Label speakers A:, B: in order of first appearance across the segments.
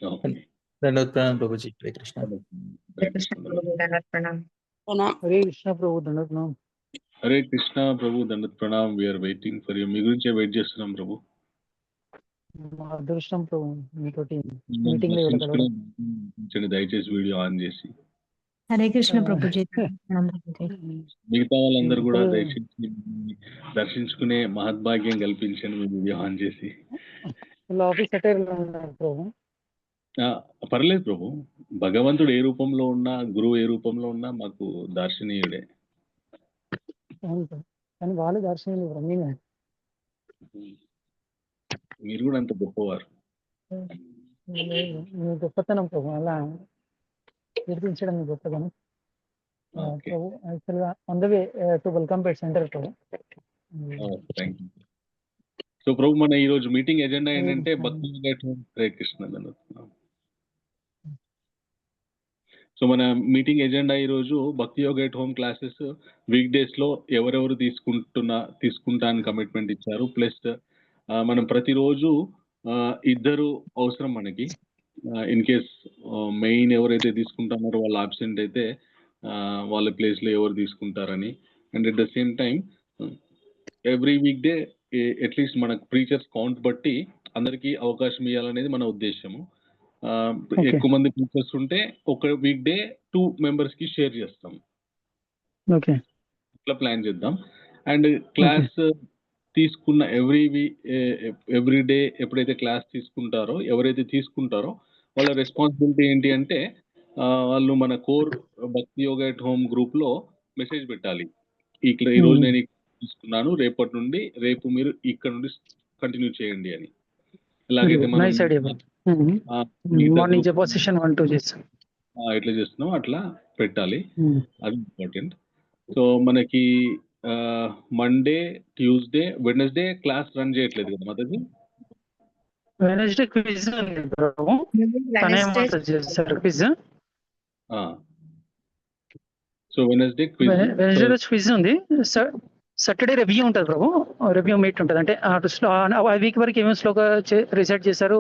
A: Okay.
B: దండవత్ ప్రణాम प्रभु जी हरे कृष्णा
A: హరే
C: కృష్ణ
A: కృష్ణ
C: ప్రభు దండవత్ ప్రణాम
D: హరే కృష్ణ ప్రభు దండవత్ ప్రణాం.
A: హరే కృష్ణ ప్రభు దండత్ ప్రణామ్. We are waiting for you. మీ గురించే వెయిట్ చేస్తున్నాం ప్రభు.
D: మా అదృష్టం ప్రభు మీతోటి మీటింగ్ లో ఇక్కడ కలవడం.
A: దర్శించుకుని దయచేసి వీడియో ఆన్ చేసి
C: హరే కృష్ణ ప్రభుజీ ప్రణాम ప్రభుజీ
A: మిగతా వాళ్ళందరూ కూడా
D: ఇప్పుడు
A: దర్శించుకునే మహద్భాగ్యం కల్పించండి మీ వీడియో ఆన్ చేసి.
D: వీళ్ళ ఆఫీస్ అటైర్ లో ఉన్నారు ప్రభు.
A: ఆ, పర్లేదు ప్రభు. భగవంతుడు ఏ రూపంలో ఉన్నా, గురువు ఏ రూపంలో ఉన్నా మాకు దార్శనీయుడే.
D: అవును ప్రభు. కానీ వాళ్ళు దర్శనం ప్రభు నేనే.
A: మీరు కూడా అంత గొప్పవారు.
D: మీ గొప్పతనం ప్రభు అలా కీర్తించడం మీ గొప్పతనం
A: ఓకే.
D: ప్రభు. యాక్చువల్ గా on the way to welcome pet center ప్రభు.
A: Thank you. సో ప్రభు, మన ఈ రోజు మీటింగ్ ఎజెండా ఏంటంటే భక్తి హరే కృష్ణ దండోత్. సో మన మీటింగ్ ఎజెండా ఈరోజు Bhakti Yoga at home classes week డేస్లో ఎవరెవరు తీసుకుంటాను కమిట్మెంట్ ఇచ్చారు. ప్లస్ మనం ప్రతిరోజు ఇద్దరు అవసరం మనకి. ఇన్ కేస్ మెయిన్ ఎవరైతే తీసుకుంటున్నారో వాళ్ళు ఆబ్సెంట్ అయితే వాళ్ళ ప్లేస్లో ఎవరు తీసుకుంటారని. And at the same time every week day at least మన ప్రీచర్స్ కౌంట్ బట్టి అందరికీ అవకాశం ఇవ్వాలనేది మన ఉద్దేశము. ఎక్కువ మంది టీచర్స్ ఉంటే ఒక వీక్ డే 2 members కి షేర్ చేస్తాం.
D: ఓకే,
A: ఇట్లా ప్లాన్ చేద్దాం. అండ్ క్లాస్ తీసుకున్న ఎవ్రీ డే ఎప్పుడైతే క్లాస్ తీసుకుంటారో, ఎవరైతే తీసుకుంటారో వాళ్ళ రెస్పాన్సిబిలిటీ ఏంటి అంటే వాళ్ళు మన కోర్ భక్తి యోగ ఎట్ హోమ్ గ్రూప్ లో మెసేజ్ పెట్టాలి. ఈ రోజు నేను తీసుకున్నాను, రేపు మీరు ఇక్కడ నుండి కంటిన్యూ చేయండి అని. ఎలాగైతే మనం
D: మార్నింగ్ సెషన్ 1 2 చేస్తాం
A: ఎట్లా చేస్తున్నాం అట్లా పెట్టాలి. అది ఇంపార్టెంట్. సో మనకి Monday, Tuesday, Wednesday class run చేయట్లేదు కదా మాతాజీ.
D: వెనస్డే క్విజ్ ఉంది ప్రభు. తనే మాత్రం చేస్తారు క్విజ్.
A: సో వెనస్డే
D: క్విజ్ ఉంది. సాటర్డే రివ్యూ ఉంటుంది ప్రభు. రివ్యూ మీట్ ఉంటుంది. అంటే ఆ వీక్ వరకు ఏమేమి స్లోగా రిసైట్ చేశారు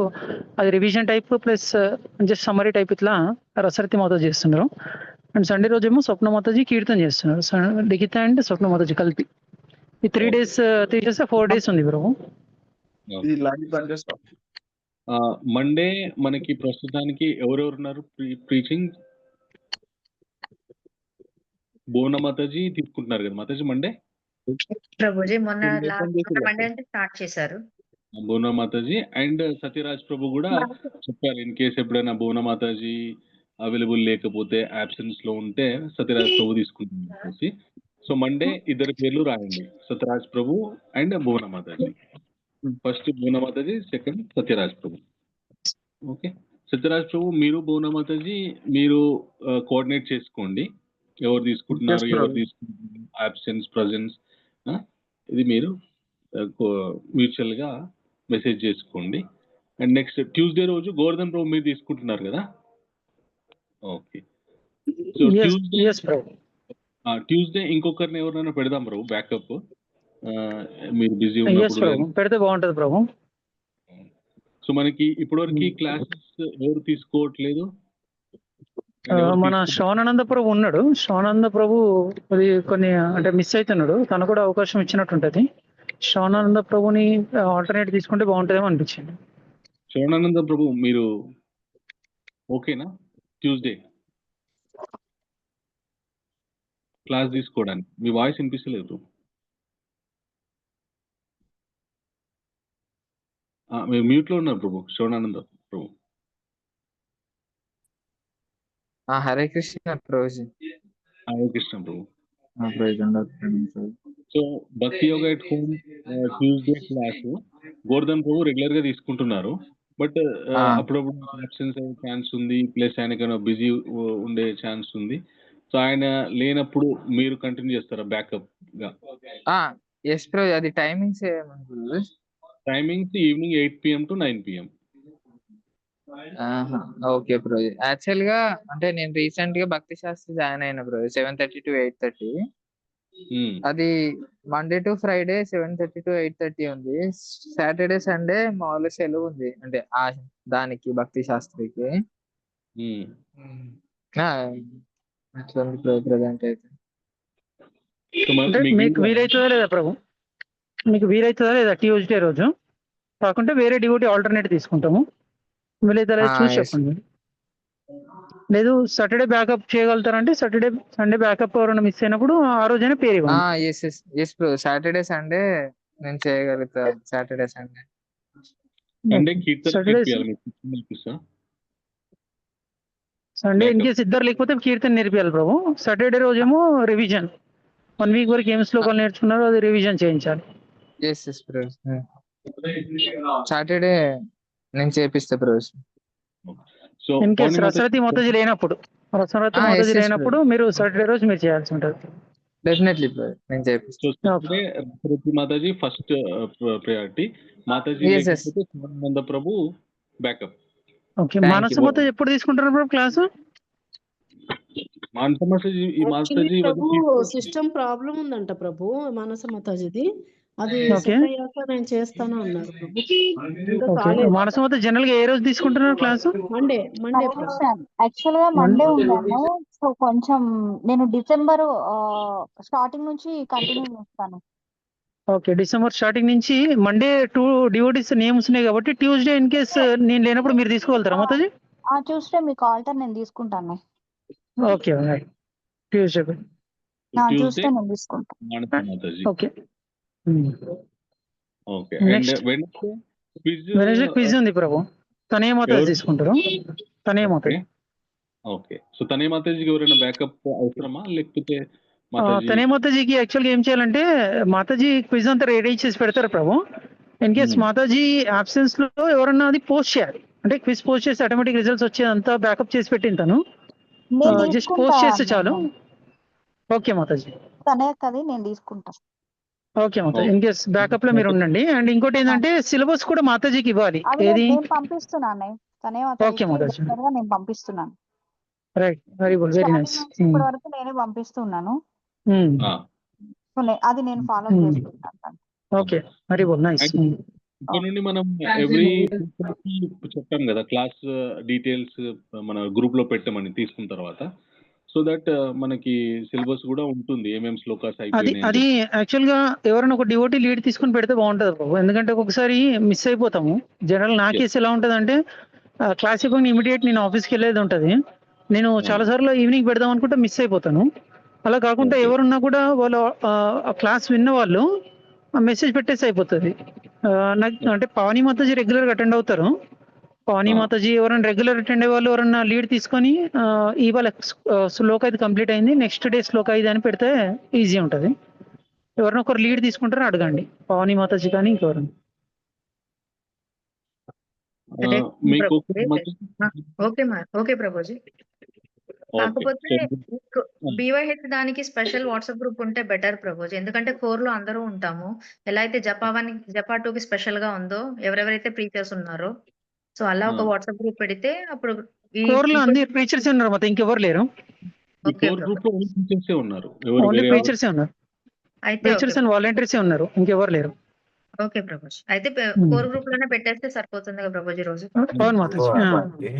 D: అది revision type plus just summary type ఇట్లా రసరతి మాత చేస్తున్నారు. అండ్ సండే రోజు ఏమో స్వప్న మాతాజీ కీర్తన చేస్తున్నారు. లిఖిత అండ్ స్వప్న మాతాజీ కలిపి ఈ 3 days 4 days ఉంది ప్రభు.
A: మండే మనకి ప్రస్తుతానికి ఎవరెవరు ఉన్నారు ప్రీచింగ్? బోన మాతాజీ తీసుకుంటున్నారు కదా మాతాజీ మండే.
C: ప్రభుజీ మొన్న మండే అంటే స్టార్ట్ చేశారు
A: బోనా మాతాజీ. అండ్ సత్యరాజ్ ప్రభు కూడా చెప్పారు ఇన్ కేసు ఎప్పుడైనా బోనా మాతాజీ అవైలబుల్ లేకపోతే అబ్సెన్స్ లో ఉంటే సత్యరాజ్ ప్రభు తీసుకుంటుంది. సో మండే ఇద్దరు పేర్లు రాయండి, Satyaraj Prabhu and Bona Mataji. First Bona Mataji, second Satyaraj Prabhu. Okay, Satyaraj Prabhu మీరు బోనా మాతాజీ మీరు కోఆర్డినేట్ చేసుకోండి. ఎవరు తీసుకుంటున్నారు, ఎవరు తీసుకుంటున్నారు, అబ్సెన్స్ ప్రజెన్స్ ఇది మీరు మ్యూచువల్ గా మెసేజ్ చేసుకోండి. అండ్ నెక్స్ట్ ట్యూస్డే రోజు గోవర్ధన్ ప్రభు మీరు తీసుకుంటున్నారు కదా. ఓకే, సో ట్యూస్డే ఇంకొకరిని ఎవరైనా పెడదాం ప్రభు బ్యాకప్. మీరు బిజీ ఉన్నప్పుడు
D: పెడితే బాగుంటుంది ప్రభు.
A: సో మనకి ఇప్పటివరకు క్లాసెస్ ఎవరు తీసుకోవట్లేదు.
D: మన శ్రవణానంద ప్రభు ఉన్నాడు. శ్రవణానంద ప్రభు అది కొన్ని అంటే మిస్ అవుతున్నాడు. తను కూడా అవకాశం ఇచ్చినట్టుంటది. శ్రవణానంద ప్రభుని ఆల్టర్నేట్ తీసుకుంటే బాగుంటుందేమో అనిపించింది.
A: శ్రవణానంద ప్రభు మీరు ఓకేనా ట్యూస్డే క్లాస్ తీసుకోవడానికి? మీ వాయిస్ వినిపిస్తలేదు. మీరు మ్యూట్ లో ఉన్నారు ప్రభు. శ్రవణానంద ప్రభు.
E: Hare Krishna Prabhuji.
A: Hare Krishna Prabhu. So Bhakti Yoga at home Tuesday class Govardhan Prabhu regular గా తీసుకుంటున్నారు. బట్ అప్పుడప్పుడు అబ్సెన్స్ అయ్యే ఛాన్స్ ఉంది, ప్లస్ ఆయనకైనా బిజీ ఉండే ఛాన్స్ ఉంది. సో ఆయన లేనప్పుడు మీరు కంటిన్యూ చేస్తారా బ్యాకప్ గా?
E: ఎస్ ప్రభు. అది టైమింగ్స్ ఏమంటారు?
A: Timings evening 8 PM to 9 PM.
E: Okay bro. Actual గా అంటే నేను రీసెంట్ గా భక్తి శాస్త్రి జాయిన్ అయిన బ్రో 7:30 to 8:30. అది మండే టు ఫ్రైడే 7:30 to 8:30 ఉంది. సాటర్డే సండే మామూలు సెలవు ఉంది, అంటే ఆ దానికి భక్తి శాస్త్రికి. ఆ, అట్లా ఉంది ప్రజెంట్ అయితే.
D: అంటే మీకు వీలైతుందా లేదా ప్రభు? మీకు వీలైతుందా లేదా ట్యూస్డే రోజు కాకుంటే వేరే డివోటీ ఆల్టర్నేట్ తీసుకుంటాము. వీలైతే చూసి
E: yes.
D: చెప్పండి. లేదు సాటర్డే బ్యాకప్ చేయగలుగుతారంటే సాటర్డే సండే బ్యాకప్ ఎవరైనా మిస్ అయినప్పుడు ఆ రోజైనా పేరు ఇవ్వండి.
E: ఎస్ బ్రో, సాటర్డే సండే నేను చేయగలుగుతా. Saturday Sunday
D: Saturday Sunday in case ఇద్దరు లేకపోతే కీర్తన నేర్పియాలి ప్రభు. సాటర్డే రోజేమో రివిజన్, 1 వీక్ వరకు ఏం శ్లోకాలు నేర్చుకున్నారో అది రివిజన్ చేయించాలి.
E: ఎస్ బ్రో, సాటర్డే నేను చేపిస్తా బ్రో.
D: ఇన్ కేసు రసరతి మొత్తజీ లేనప్పుడు
E: yes,
D: లేనప్పుడు మీరు సాటర్డే రోజు మీరు చేయాల్సి ఉంటుంది.
E: డెఫినెట్లీ బ్రో, నేను చేపిస్తా.
A: Mataji first priority, Mataji
E: Yes, yes.
A: లేకపోతే Shivananda Prabhu backup.
D: Okay,
E: Thank
D: Manasa
E: you,
D: మొత్తం ఎప్పుడు తీసుకుంటారు Prabhu class?
A: Mataji
F: Prabhu system problem ఉందంట ప్రభు, మానస మాతాజీది. అది
D: ఓకే.
F: సెట్ అయ్యాక నేను చేస్తాను అన్నారు ప్రభు. ఇంకా
D: ఓకే,
F: కాలేదు.
D: మానస మొత్తం జనరల్ గా ఏ రోజు తీసుకుంటున్నారు క్లాసు?
F: మండే ప్రభు.
G: యాక్చువల్ గా మండే ఉన్నాను. సో కొంచెం నేను డిసెంబర్ స్టార్టింగ్ నుంచి కంటిన్యూ చేస్తాను.
D: ఓకే, డిసెంబర్ స్టార్టింగ్ నుంచి మండే 2 డివోటీస్ నేమ్స్ ఉన్నాయి కాబట్టి ట్యూస్డే ఇన్ కేస్ నేను లేనప్పుడు మీరు తీసుకోగలుగుతారా మాతాజీ?
G: ట్యూస్డే మీకు ఆల్టర్ నేను తీసుకుంటాను.
D: ఓకే, ట్యూస్డే
G: ట్యూస్డే నేను తీసుకుంటాను.
D: Okay.
A: Okay,
D: Next.
A: And
D: Wednesday quiz ఉంది ప్రభు. తనే మాతాజీ
A: ఎవరు?
D: తీసుకుంటారు. తనే మాతాజీ.
A: ఓకే, సో తనే మాతాజీకి ఎవరైనా బ్యాకప్ అవసరమా, లేకపోతే మాతాజీ
D: తనే మాతాజీకి యాక్చువల్గా ఏం చేయాలంటే మాతాజీ క్విజ్ అంతా రెడీ చేసి పెడతారు ప్రభు. ఇన్ కేస్ మాతాజీ అబ్సెన్స్ లో ఎవరన్నా అది పోస్ట్ చేయాలి, అంటే క్విజ్ పోస్ట్ చేసి ఆటోమేటిక్ రిజల్ట్స్ వచ్చేదంతా బ్యాకప్ చేసి పెట్టిన తను
G: నేను
D: జస్ట్ పోస్ట్ చేస్తే చాలు. ఓకే మాతాజీ.
G: తనే కది నేను తీసుకుంటా.
D: Okay Mataji, in case backup లో మీరు ఉండండి. అండ్ ఇంకోటి ఏంటంటే సిలబస్ కూడా మాతాజీకి ఇవ్వాలి.
G: అది
D: ఏది?
G: నేను పంపిస్తున్నాను. తనే
D: Okay, మాతాజీ.
G: నేను పంపిస్తున్నాను.
D: Right, very good, very nice.
G: ఇప్పటి వరకు నేనే పంపిస్తున్నాను. సో అది నేను ఫాలో చేసుకుంటాను.
D: Okay, very good, nice.
A: ఇక్కడ నుండి మనం ఎవ్రీ చెప్పాం కదా క్లాస్ డీటెయిల్స్ మన గ్రూప్ లో పెట్టమని తీసుకున్న తర్వాత, సో దట్ మనకి సిలబస్ కూడా ఉంటుంది, ఏమేమి శ్లోకాస్
D: అది
A: అయిపోయినాయి.
D: యాక్చువల్ గా ఎవరైనా ఒక డివోటీ లీడ్ తీసుకుని పెడితే బాగుంటది బాబు. ఎందుకంటే ఒక్కొక్కసారి మిస్ అయిపోతాము. జనరల్ నా కేసు ఎలా ఉంటది అంటే క్లాస్ అయిపోయిన ఇమీడియట్ నేను ఆఫీస్కి వెళ్ళేది ఉంటది. నేను చాలా సార్లు ఈవినింగ్ పెడదాం అనుకుంటే మిస్ అయిపోతాను. అలా కాకుండా
A: Okay.
D: ఎవరున్నా కూడా వాళ్ళు క్లాస్ విన్న వాళ్ళు మెసేజ్ పెట్టేసి అయిపోతుంది. నాకు అంటే పావని మాతాజీ రెగ్యులర్ గా అటెండ్ అవుతారు. పావని మాతాజీ ఎవరైనా రెగ్యులర్ అటెండ్ అయ్యే వాళ్ళు ఎవరైనా లీడ్ తీసుకొని ఇవాళ శ్లోక ఇది కంప్లీట్ అయింది, నెక్స్ట్ డే శ్లోక ఇది అని పెడితే ఈజీ ఉంటుంది. ఎవరైనా ఒకరు లీడ్ తీసుకుంటారో అడగండి, పావని మాతాజీ కానీ ఇంకెవరైనా.
A: మీకు
C: ఓకే ప్రభుజీ. కాకపోతే BYH దానికి స్పెషల్ వాట్సాప్ గ్రూప్ ఉంటే బెటర్ ప్రభుజీ. ఎందుకంటే కోర్ లో అందరూ ఉంటాము. ఎలా అయితే జపా 2 కి స్పెషల్ గా ఉందో, ఎవరెవరైతే ప్రీచర్స్ ఉన్నారో, సో అలా ఒక వాట్సాప్ గ్రూప్ పెడితే అప్పుడు
D: కోర్ లో అన్ని ప్రీచర్స్ ఉన్నారు, మొత్తం ఇంకెవరు లేరు.
A: గ్రూప్ లో ఓన్లీ టీచర్సే ఉన్నారు,
D: ఓన్లీ ప్రీచర్సే ఉన్నారు. ప్రీచర్స్ అండ్ వాలంటీర్సే ఉన్నారు, ఇంకెవరు లేరు.
C: ఓకే ప్రభుజీ. అయితే కోర్ గ్రూప్ లోనే పెట్టేస్తే సరిపోతుంది కదా ప్రభుజీ రోజు.
D: అవును మాతాజీ.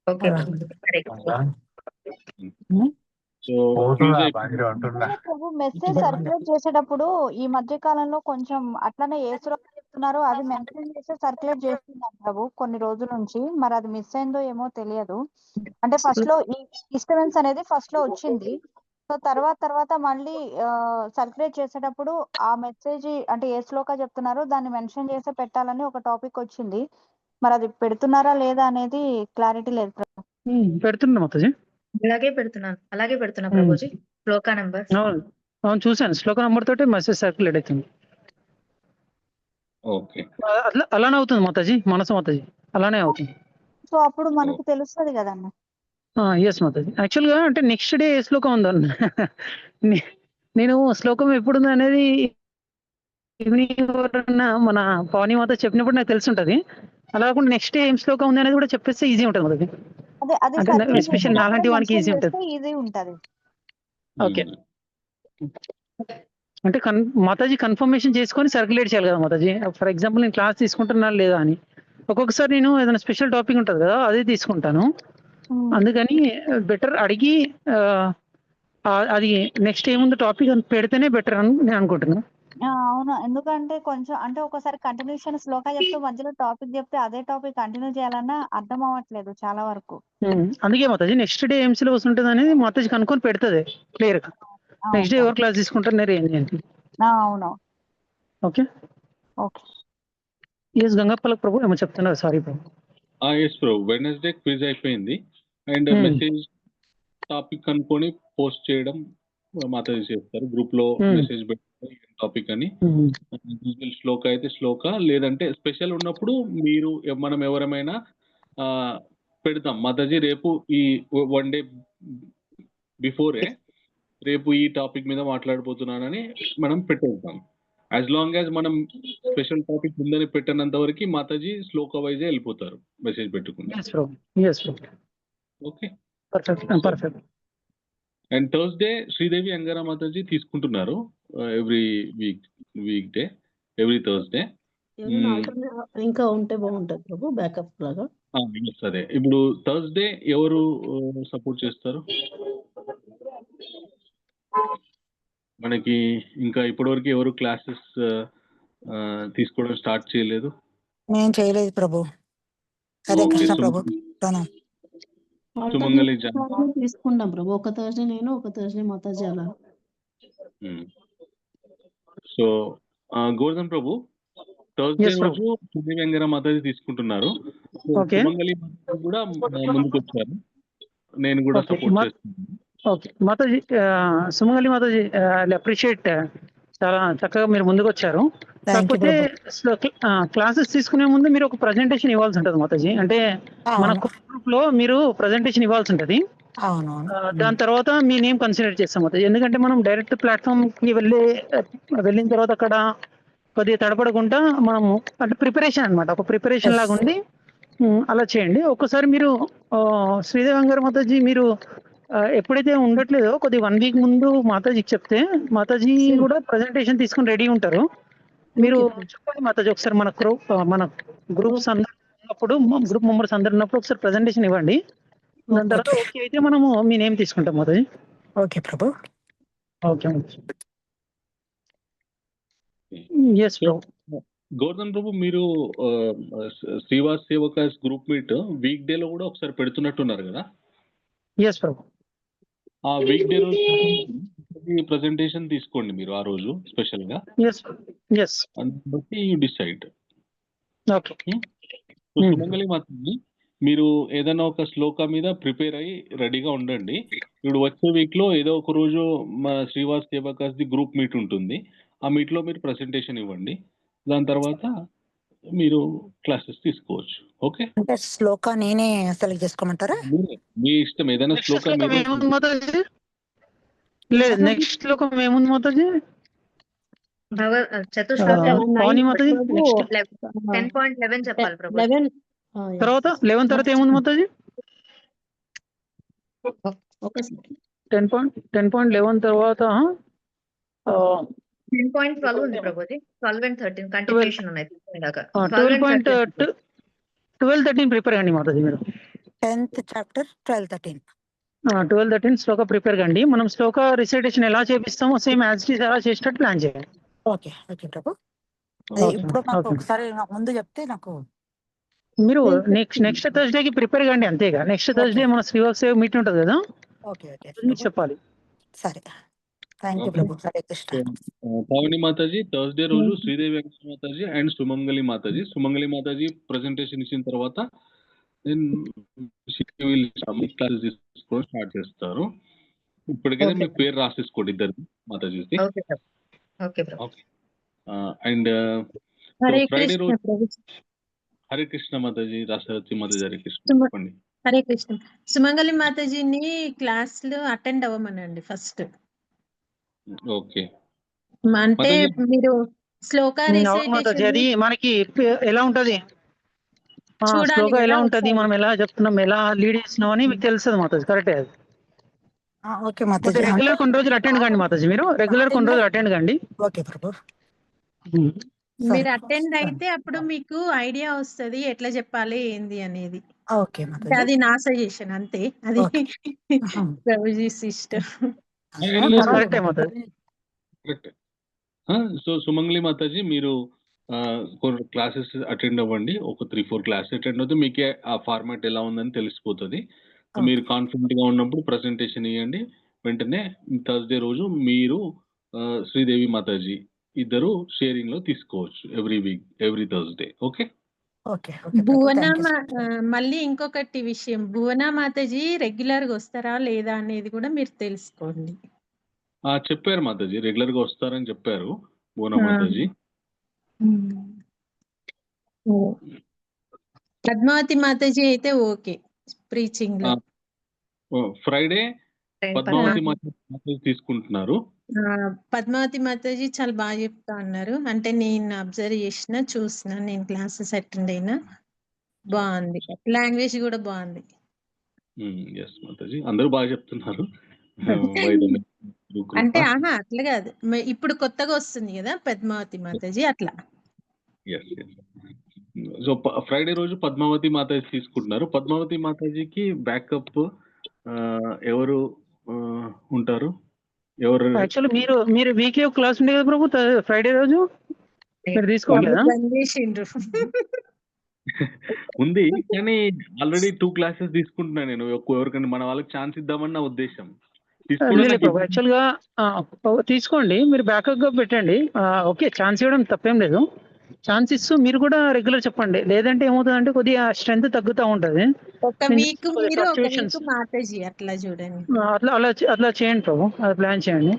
C: ఓకే
G: మెసేజ్ సర్క్యులేట్ చేసేటప్పుడు ఈ మధ్య కాలంలో కొంచెం అట్లనే ఏ శ్లోకం చెప్తున్నారో అది మెన్షన్ చేసి సర్క్యులేట్ చేస్తున్నారు ప్రభు కొన్ని రోజుల నుంచి. మరి అది మిస్ అయిందో ఏమో తెలియదు. అంటే ఫస్ట్ లో ఈ డిస్టర్బెన్స్ అనేది ఫస్ట్ లో వచ్చింది. సో తర్వాత మళ్ళీ సర్క్యులేట్ చేసేటప్పుడు ఆ మెసేజ్ అంటే ఏ శ్లోక చెప్తున్నారో దాన్ని మెన్షన్ చేసి పెట్టాలని ఒక టాపిక్ వచ్చింది. మరి అది పెడుతున్నారా లేదా అనేది క్లారిటీ లేదు ప్రభు.
D: పెడుతున్నా మాతాజీ.
C: అలాగే పెడుతున్నా ప్రభుజీ. శ్లోక నెంబర్
D: అవును చూసాను, శ్లోక నెంబర్ తోటి మెసేజ్ సర్క్యులేట్ అవుతుంది. అలానే అవుతుంది మాతాజీ, మనసు మాతాజీ అలానే అవుతుంది.
G: సో అప్పుడు మనకు తెలుస్తుంది కదన్న.
D: ఎస్ మాతాజీ. యాక్చువల్ గా అంటే నెక్స్ట్ డే ఏ శ్లోకం ఉందన్న నేను శ్లోకం ఎప్పుడుంది అనేది ఈవినింగ్ ఎవరన్నా మన పావని మాత చెప్పినప్పుడు నాకు తెలిసి ఉంటది. అలా కాకుండా నెక్స్ట్ డే ఏం శ్లోకం ఉంది అనేది కూడా చెప్పేస్తే ఈజీ ఉంటుంది మాతాజీ. ఎస్పెషల్ నాలాంటి వానికి ఈజీ ఉంటుంది.
G: ఈజీ ఉంటది.
D: ఓకే అంటే మాతాజీ కన్ఫర్మేషన్ చేసుకొని సర్క్యులేట్ చేయాలి కదా మాతాజీ. ఫర్ ఎగ్జాంపుల్ నేను క్లాస్ తీసుకుంటున్నా లేదా అని. ఒక్కొక్కసారి నేను ఏదైనా స్పెషల్ టాపిక్ ఉంటుంది కదా అదే తీసుకుంటాను. అందుకని బెటర్ అడిగి అది నెక్స్ట్ ఏముంది టాపిక్ అని పెడితేనే బెటర్ అని నేను అనుకుంటున్నాను.
G: అవును, ఎందుకంటే కొంచెం అంటే ఒకసారి కంటిన్యూషన్ శ్లోక చెప్తూ మధ్యలో టాపిక్ చెప్తే అదే టాపిక్ కంటిన్యూ చేయాలన్నా అర్థం అవ్వట్లేదు చాలా వరకు.
D: అందుకే మాతాజీ నెక్స్ట్ డే ఏం సిలబస్ ఉంటుంది అనేది మాతాజీ కనుక్కొని పెడుతుంది క్లియర్ గా. నెక్స్ట్ డే ఎవరు క్లాస్ తీసుకుంటారు ఏంటి అని.
G: అవును,
D: ఓకే
G: ఓకే.
D: ఎస్ గంగప్పల ప్రభు ఏమో చెప్తున్నారు. సారీ ప్రభు.
A: ఎస్ బ్రో, వెడ్నెస్డే క్విజ్ అయిపోయింది అండ్ మెసేజ్ టాపిక్ అనుకొని పోస్ట్ చేయడం మాతాజీ చేస్తారు. గ్రూప్ లో మెసేజ్ పెట్టుకొని టాపిక్ అని. శ్లోక అయితే శ్లోక, లేదంటే స్పెషల్ ఉన్నప్పుడు మీరు మనం ఎవరమైనా పెడతాం మాతాజీ రేపు ఈ 1 డే బిఫోరే రేపు ఈ టాపిక్ మీద మాట్లాడబోతున్నానని మనం పెట్టేస్తాం. యాజ్ లాంగ్ యాజ్ మనం స్పెషల్ టాపిక్ ఉందని పెట్టినంత వరకు మాతాజీ శ్లోక వైజే వెళ్ళిపోతారు మెసేజ్ పెట్టుకుని. Okay,
D: perfect.
A: And Thursday Sridevi Angara Mataji తీసుకుంటున్నారు every weekday, every Thursday.
F: ఇంకా ఉంటే బాగుంటుంది ప్రభు, బ్యాకప్ లాగా.
A: అదే ఇప్పుడు థర్స్డే ఎవరు సపోర్ట్ చేస్తారు మనకి? ఇంకా ఇప్పటివరకు ఎవరు క్లాసెస్ తీసుకోవడం స్టార్ట్ చేయలేదు?
H: నేను చేయలేదు ప్రభు. హరే కృష్ణ ప్రభు.
A: సుమంగళి
F: తీసుకుంటాం ప్రభు, ఒక థర్స్డే నేను, ఒక థర్స్డే మాతాజీ అలా.
A: సో గోవర్ధన్ ప్రభు థర్స్డే రోజు శ్రీదేవి అంగారా మాతాజీ తీసుకుంటున్నారు. సుమంగళి మాతాజీ కూడా ముందుకు వచ్చారు, నేను కూడా సపోర్ట్ చేస్తున్నాను.
D: ఓకే మాతాజీ, సుమంగళి మాతాజీ అప్రిషియేట్, చాలా చక్కగా మీరు ముందుకు వచ్చారు. కాకపోతే క్లాసెస్ తీసుకునే ముందు మీరు ఒక ప్రజెంటేషన్ ఇవ్వాల్సి ఉంటుంది మాతాజీ. అంటే మన గ్రూప్ లో మీరు ప్రజెంటేషన్ ఇవ్వాల్సి ఉంటుంది. దాని తర్వాత మీ నేమ్ కన్సిడర్ చేస్తాం మాతాజీ. ఎందుకంటే మనం డైరెక్ట్ ప్లాట్ఫామ్ కి వెళ్ళిన తర్వాత అక్కడ కొద్దిగా తడపడకుండా మనము అంటే ప్రిపరేషన్ అనమాట, ఒక ప్రిపరేషన్ లాగా ఉండి అలా చేయండి. ఒక్కసారి మీరు శ్రీదేవి అంగారా మాతాజీ మీరు ఎప్పుడైతే ఉండట్లేదో కొద్ది 1 వీక్ ముందు మాతాజీకి చెప్తే మాతాజీ కూడా ప్రజెంటేషన్ తీసుకుని రెడీ ఉంటారు. మీరు చెప్పండి మాతాజీ ఒకసారి మన గ్రూప్స్ అందరు గ్రూప్ మెంబర్స్ అందరు ఉన్నప్పుడు ఒకసారి ప్రజెంటేషన్ ఇవ్వండి. దాని తర్వాత ఓకే అయితే మనము మీ నేమ్ తీసుకుంటాం Mataji.
H: Okay Prabhu.
D: Okay yes Prabhu.
A: Govardhan Prabhu, మీరు Srivas Sevakas group meet weekday లో కూడా ఒకసారి పెడుతున్నట్టున్నారు కదా?
D: ఎస్ ప్రభు.
A: ఆ వీక్ డే రోజు ప్రెజెంటేషన్ తీసుకోండి మీరు ఆ రోజు స్పెషల్ గా. బట్టి యూ డిసైడ్. సుమంగళి మాతాజీ మీరు ఏదైనా ఒక శ్లోక మీద ప్రిపేర్ అయ్యి రెడీగా ఉండండి. ఇప్పుడు వచ్చే వీక్ లో ఏదో ఒక రోజు మన శ్రీవాస్ సేవకాస్ ది గ్రూప్ మీట్ ఉంటుంది. ఆ మీట్ లో మీరు ప్రెజెంటేషన్ ఇవ్వండి. దాని తర్వాత మీరు క్లాసెస్ తీసుకోవచ్చు. ఓకే,
H: అంటే శ్లోక నేనే సెలెక్ట్ చేసుకోమంటారా?
A: మీ ఇష్టం, ఏదైనా శ్లోక
D: లేదు. నెక్స్ట్ శ్లోకం ఏముంది మాతాజీ?
C: చతుశ్లోకి 10.11 చెప్పాలి ప్రభు.
D: తర్వాత 11 తర్వాత ఏముంది మాతాజీ? 10.11 తర్వాత
C: 10.12 ఉంది ప్రభుజీ. 12 and 13 కంటిన్యూషన్ ఉన్నాయి.
D: 12-13 ప్రిపేర్ కండి మాతాజీ మీరు.
H: 10th chapter 12-13.
D: 12-13 శ్లోక ప్రిపేర్ కండి. మనం శ్లోక రిసైటేషన్ ఎలా చేపిస్తామో సేమ్ యాజ్ ఇట్ ఈస్ అలా చేసేటట్టు ప్లాన్ చేయాలి.
H: ఓకే ప్రభు. ఇప్పుడు నాకు ఒకసారి ముందు చెప్తే నాకు
D: మీరు నెక్స్ట్ థర్స్డే కి ప్రిపేర్ కండి అంతేగా. నెక్స్ట్ థర్స్డే మన శ్రీవాస్ సేవ మీట్ ఉంటుంది కదా, చెప్పాలి.
H: సరే, thank you Prabhu. Hare Krishna.
A: Pavani Mataji Thursday రోజు శ్రీదేవి వెంకట మాతాజీ అండ్ సుమంగళి మాతాజీ ప్రెజెంటేషన్ ఇచ్చిన తర్వాత క్లాసెస్ తీసుకోవడం స్టార్ట్ చేస్తారు. ఇప్పటికైతే మీ పేరు రాసేసుకోండి ఇద్దరు మాతాజీ. అండ్ ఫ్రైడే రోజు హరే కృష్ణ మాతాజీ, రాష్ట్రపతి మాతాజీ. హరే కృష్ణ చెప్పండి.
I: హరే కృష్ణ. సుమంగళి మాతాజీని క్లాస్ లో అటెండ్ అవ్వమనండి ఫస్ట్.
A: ఓకే,
I: అంటే మీరు శ్లోక
D: అది మనకి ఎలా ఉంటది, శ్లోక ఎలా ఉంటది, మనం ఎలా చెప్తున్నాం, ఎలా లీడ్ చేస్తున్నాం అని మీకు తెలుస్తుంది మాతాజీ. కరెక్టే అది.
H: ఓకే మాతాజీ.
D: రెగ్యులర్ కొన్ని రోజులు అటెండ్ కండి మాతాజీ, మీరు రెగ్యులర్ కొన్ని రోజులు అటెండ్ కండి.
H: ఓకే ప్రభు.
I: మీరు అటెండ్ అయితే అప్పుడు మీకు ఐడియా వస్తది ఎట్లా చెప్పాలి ఏంది అనేది.
H: ఓకే మాతాజీ.
I: అది నా సజెషన్ అంతే. అది ప్రభుజీ సిస్టర్.
D: కరెక్టే మాతాజీ.
A: కరెక్ట్. సో సుమంగళి మాతాజీ, మీరు కొన్ని క్లాసెస్ అటెండ్ అవ్వండి. ఒక 3-4 క్లాసెస్ అటెండ్ అవుతే మీకే ఆ ఫార్మాట్ ఎలా ఉందని తెలిసిపోతుంది. మీరు కాన్ఫిడెంట్ గా ఉన్నప్పుడు ప్రెజెంటేషన్ ఇవ్వండి. వెంటనే థర్స్డే రోజు మీరు శ్రీదేవి మాతాజీ ఇద్దరు షేరింగ్ లో తీసుకోవచ్చు every week, every Thursday. Okay.
I: Bhuvana మళ్ళీ ఇంకొకటి విషయం, భువన మాతాజీ రెగ్యులర్ గా వస్తారా లేదా అనేది కూడా మీరు తెలుసుకోండి.
A: చెప్పారు మాతాజీ, రెగ్యులర్ గా వస్తారని చెప్పారు భువన మాతాజీ.
I: పద్మావతి మాతాజీ అయితే ఓకే ప్రీచింగ్ లో.
A: ఫ్రైడే పద్మావతి మాతాజీ తీసుకుంటున్నారు.
I: పద్మావతి మాతాజీ చాలా బాగా చెప్తా అన్నారు. అంటే నేను అబ్జర్వ్ చేసిన, చూసిన, నేను క్లాసెస్ అటెండ్ అయినా బాగుంది. లాంగ్వేజ్ కూడా బాగుంది.
A: ఎస్ మాతాజీ, అందరూ బాగా చెప్తున్నారు.
I: అంటే అట్లా కాదు, ఇప్పుడు కొత్తగా వస్తుంది కదా పద్మావతి మాతాజీ అట్లా.
A: సో ఫ్రైడే రోజు పద్మావతి మాతాజీ తీసుకుంటున్నారు. పద్మావతి మాతాజీకి బ్యాకప్ ఎవరు ఉంటారు? ఎవరు?
D: యాక్చువల్లీ మీరు వీక్లీ ఒక క్లాస్ ఉండే కదా ప్రభు, ఫ్రైడే రోజు మీరు తీసుకోవట్లేదా?
A: ఉంది, కానీ ఆల్రెడీ 2 క్లాసెస్ తీసుకుంటున్నా నేను. ఎవరికైనా మన వాళ్ళకి ఛాన్స్ ఇద్దామని నా ఉద్దేశం.
D: యాక్చువల్ గా తీసుకోండి, మీరు బ్యాకప్ గా పెట్టండి. ఓకే, ఛాన్స్ ఇవ్వడం తప్పేం లేదు. ఛాన్స్ ఇస్తూ మీరు కూడా రెగ్యులర్ చెప్పండి. లేదంటే ఏమవుతుందంటే కొద్దిగా స్ట్రెంత్ తగ్గుతూ ఉంటది.
I: ఒక వీక్ మీరు ఒక వీక్ మాతాజీ అట్లా చూడండి.
D: అట్లా చేయండి ప్రభు, అది ప్లాన్ చేయండి.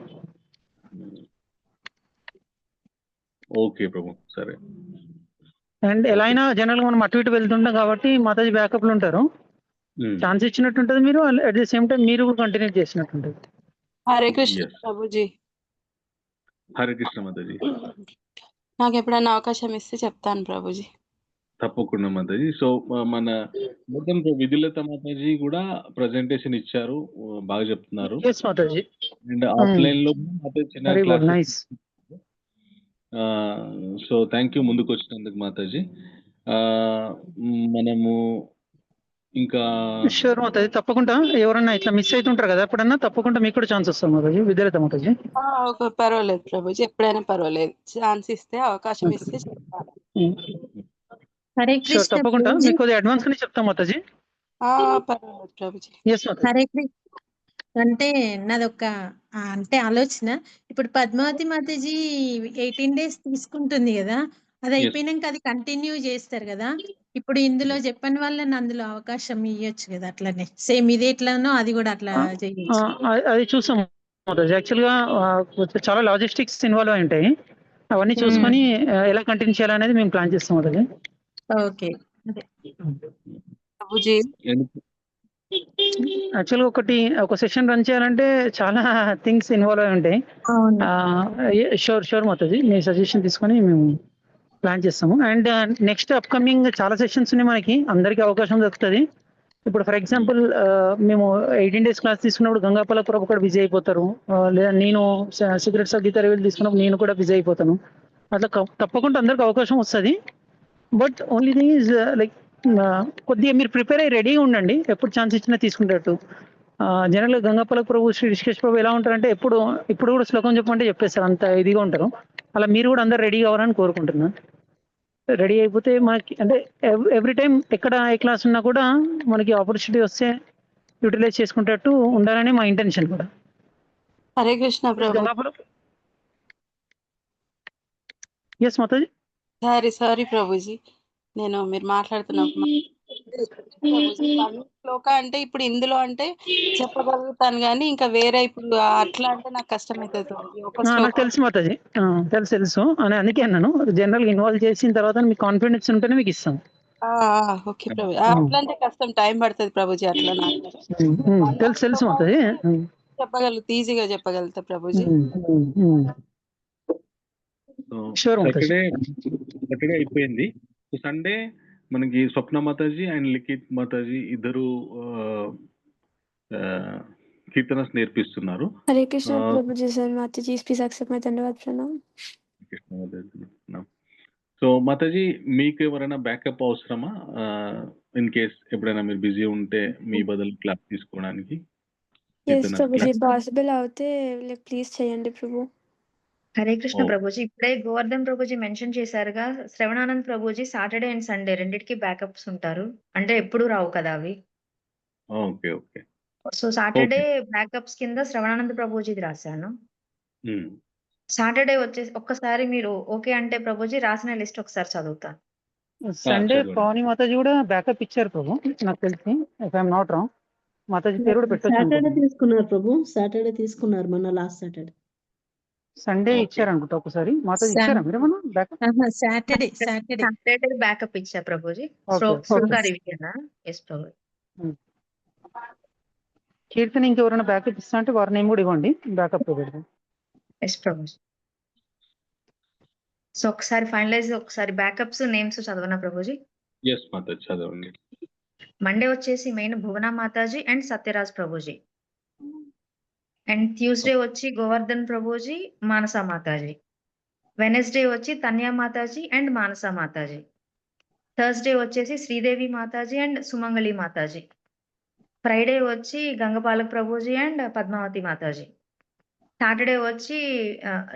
A: ఓకే ప్రభు, సరే.
D: అండ్ ఎలా అయినా జనరల్ గా మనం అటు ఇటు వెళ్తుంటాం కాబట్టి మాతాజీ బ్యాకప్ లో ఉంటారు. ఛాన్స్ ఇచ్చినట్టు ఉంటుంది, మీరు అట్ ది సేమ్ టైం మీరు కూడా కంటిన్యూ చేసినట్టు ఉంటుంది.
J: హరే కృష్ణ ప్రభుజీ.
A: హరే కృష్ణ మాతాజీ.
J: నాకు ఎప్పుడైనా అవకాశం ఇస్తే చెప్తాను ప్రభుజీ.
A: తప్పకుండా మాతాజీ. సో మన మొత్తం విధిలత మాతాజీ కూడా ప్రెజెంటేషన్ ఇచ్చారు, బాగా చెప్తున్నారు. అండ్ ఆఫ్లైన్ లో చిన్న క్లాస్. సో థ్యాంక్ యూ ముందుకు వచ్చినందుకు మాతాజీ. మనము ఇంకా
D: షూర్ మాతాజీ, తప్పకుండా. ఎవరన్నా ఇట్లా మిస్ అవుతుంటారు కదా, ఎప్పుడన్నా తప్పకుండా మీకు కూడా ఛాన్స్ వస్తుంది మాతాజీ, విద్యాలత మాతాజీ.
J: పర్వాలేదు ప్రభుజీ, ఎప్పుడైనా పర్వాలేదు. ఛాన్స్ ఇస్తే, అవకాశం ఇస్తే చెప్తాను.
D: తప్పకుండా మీకు కొద్దిగా అడ్వాన్స్ గానే చెప్తాం మాతాజీ.
J: పర్వాలేదు ప్రభుజీ.
I: హరే కృష్ణ. అంటే నాదొక అంటే ఆలోచన, ఇప్పుడు పద్మావతి మాతాజీ 18 days తీసుకుంటుంది కదా, అది అయిపోయినాక అది కంటిన్యూ చేస్తారు కదా. ఇప్పుడు ఇందులో చెప్పని వాళ్ళని అందులో అవకాశం ఇవ్వచ్చు కదా, అట్లనే సేమ్ ఇది ఎట్లానో అది కూడా అట్లా చేయొచ్చు.
D: అది చూసాం యాక్చువల్ గా చాలా లాజిస్టిక్స్ ఇన్వాల్వ్ అయి ఉంటాయి. అవన్నీ చూసుకొని ఎలా కంటిన్యూ చేయాలనేది మేము ప్లాన్ చేస్తాం. అది
I: ఓకే.
D: యాక్చువల్గా ఒక సెషన్ రన్ చేయాలంటే చాలా థింగ్స్ ఇన్వాల్వ్ అయి ఉంటాయి. షూర్ మాతాజీ, మీ సజెషన్ తీసుకొని మేము ప్లాన్ చేస్తాము. అండ్ నెక్స్ట్ అప్కమింగ్ చాలా సెషన్స్ ఉన్నాయి మనకి, అందరికీ అవకాశం దొరుకుతుంది. ఇప్పుడు ఫర్ ఎగ్జాంపుల్ మేము 18 days క్లాస్ తీసుకున్నప్పుడు గంగాపల ప్రభు కూడా బిజీ అయిపోతారు, లేదా నేను సీక్రెట్స్ ఆఫ్ గీతా రివీల్ తీసుకున్నప్పుడు నేను కూడా బిజీ అయిపోతాను. అట్లా తప్పకుండా అందరికి అవకాశం వస్తుంది. But only thing is like కొద్దిగా మీరు ప్రిపేర్ అయ్యి రెడీగా ఉండండి, ఎప్పుడు ఛాన్స్ ఇచ్చినా తీసుకునేటట్టు. జనరల్గా గంగాపల ప్రభు, శ్రీ రిషికేష్ ప్రభు ఎలా ఉంటారంటే ఇప్పుడు కూడా శ్లోకం చెప్పమంటే చెప్పేస్తారు, అంత ఇదిగా ఉంటారు. అలా మీరు కూడా అందరు రెడీ కావాలని కోరుకుంటున్నాను. రెడీ అయిపోతే మనకి అంటే ఎవ్రీ టైం ఎక్కడ ఏ క్లాస్ ఉన్నా కూడా మనకి ఆపర్చునిటీ వస్తే యూటిలైజ్ చేసుకునేటట్టు ఉండాలని మా ఇంటెన్షన్ కూడా.
J: హరే కృష్ణ ప్రభు.
D: ఎస్ మాతాజీ.
J: సారీ ప్రభుజీ, నేను మీరు మాట్లాడుతున్నప్పుడు శ్లోక అంటే ఇప్పుడు ఇందులో అంటే చెప్పగలుగుతాను, కానీ ఇంకా వేరే ఇప్పుడు అట్లా అంటే నాకు కష్టమవుతుంది.
D: నాకు తెలుసు మాతాజీ, తెలుసు అని అందుకే అన్నాను. జనరల్ ఇన్వాల్వ్ చేసిన తర్వాత మీకు కాన్ఫిడెన్స్ ఉంటేనే మీకు ఇస్తాను.
J: ఓకే ప్రభు, అట్లా అంటే కష్టం, టైం పడుతుంది ప్రభుజీ. అట్లా
D: తెలుసు మాతాజీ,
J: ఈజీగా చెప్పగలుగుతా ప్రభుజీ.
A: సాటర్డే అయిపోయింది. సండే మనకి స్వప్న మాతాజీ అండ్ లిఖిత్ మాతాజీ ఇద్దరు కీర్తనస్ నేర్పిస్తున్నారు.
K: हरे कृष्णा
A: ఆహ్,
K: प्रभु जी सर माता जी प्लीज एक्सेप्ट माय धन्यवाद प्रणाम
A: కృష్ణ మాతాజీ. సో మాతాజీ మీకు ఎవరైనా బ్యాకప్ అవసరమా? ఇన్ కేస్ ఎప్పుడైనా మీరు బిజీ ఉంటే మీ బదులు క్లాస్ తీసుకోవడానికి
K: यस
A: కీర్తనస్
K: प्रभु जी
A: క్లాస్?
K: पॉसिबल అవుతే లైక్ ప్లీజ్ చేయండి ప్రభు
C: హరే కృష్ణ
A: ఓకే.
C: ప్రభుజీ. ఇప్పుడే Govardhan Prabhuji mention చేశారుగా, శ్రవణానంద్ Prabhuji Saturday and Sunday రెండిటికి బ్యాకప్స్ ఉంటారు. అంటే ఎప్పుడు రావు కదా అవి.
A: Okay. Okay.
C: So Saturday
A: okay.
C: Backups కింద శ్రవణానంద్ ప్రభుజీది రాశాను.
A: హ్మ్.
C: సాటర్డే వచ్చేసి ఒక్కసారి మీరు ఓకే అంటే ప్రభుజీ రాసిన లిస్ట్ ఒకసారి చదువుతాను.
D: సండే
A: చదవండి.
D: పవని మాతాజీ కూడా బ్యాకప్ ఇచ్చారు ప్రభు, నాకు తెలిసి if I'm not wrong. Mataji పేరు కూడా పెట్టొచ్చు
F: సాటర్డే
D: అనుకుంటున్నాను.
F: తీసుకున్నారు ప్రభు, సాటర్డే తీసుకున్నారు మన లాస్ట్ సాటర్డే.
D: Sunday
A: okay.
D: ఇచ్చారు అనుకుంటా ఒకసారి. మాతాజీ ఇచ్చారా మీరు ఏమన్నా backup?
I: Saturday Saturday
C: Saturday backup ఇచ్చా ప్రభుజీ.
D: Okay okay.
C: శ్లోక రివిజన్. ఎస్ ప్రభు.
D: కీర్తన ఇంకెవరైనా బ్యాకప్ ఇస్తా అంటే వారి నేమ్ కూడా ఇవ్వండి, బ్యాకప్ లో పెడదాం.
C: ఎస్ ప్రభుజీ. సో ఒకసారి ఫైనలైజ్ ఒకసారి backups names చదవనా Prabhuji.
A: Yes Mataji చదవండి.
C: మండే వచ్చేసి main Bhuvana Mataji and Satyaraj Prabhuji. And Tuesday వచ్చి గోవర్ధన్ ప్రభుజీ, మానస మాతాజీ. వెనస్డే వచ్చి తన్యా మాతాజీ అండ్ మానస మాతాజీ. థర్స్డే వచ్చేసి శ్రీదేవి మాతాజీ అండ్ సుమంగళి మాతాజీ. ఫ్రైడే వచ్చి గంగపాలక్ ప్రభుజీ అండ్ పద్మావతి మాతాజీ. సాటర్డే వచ్చి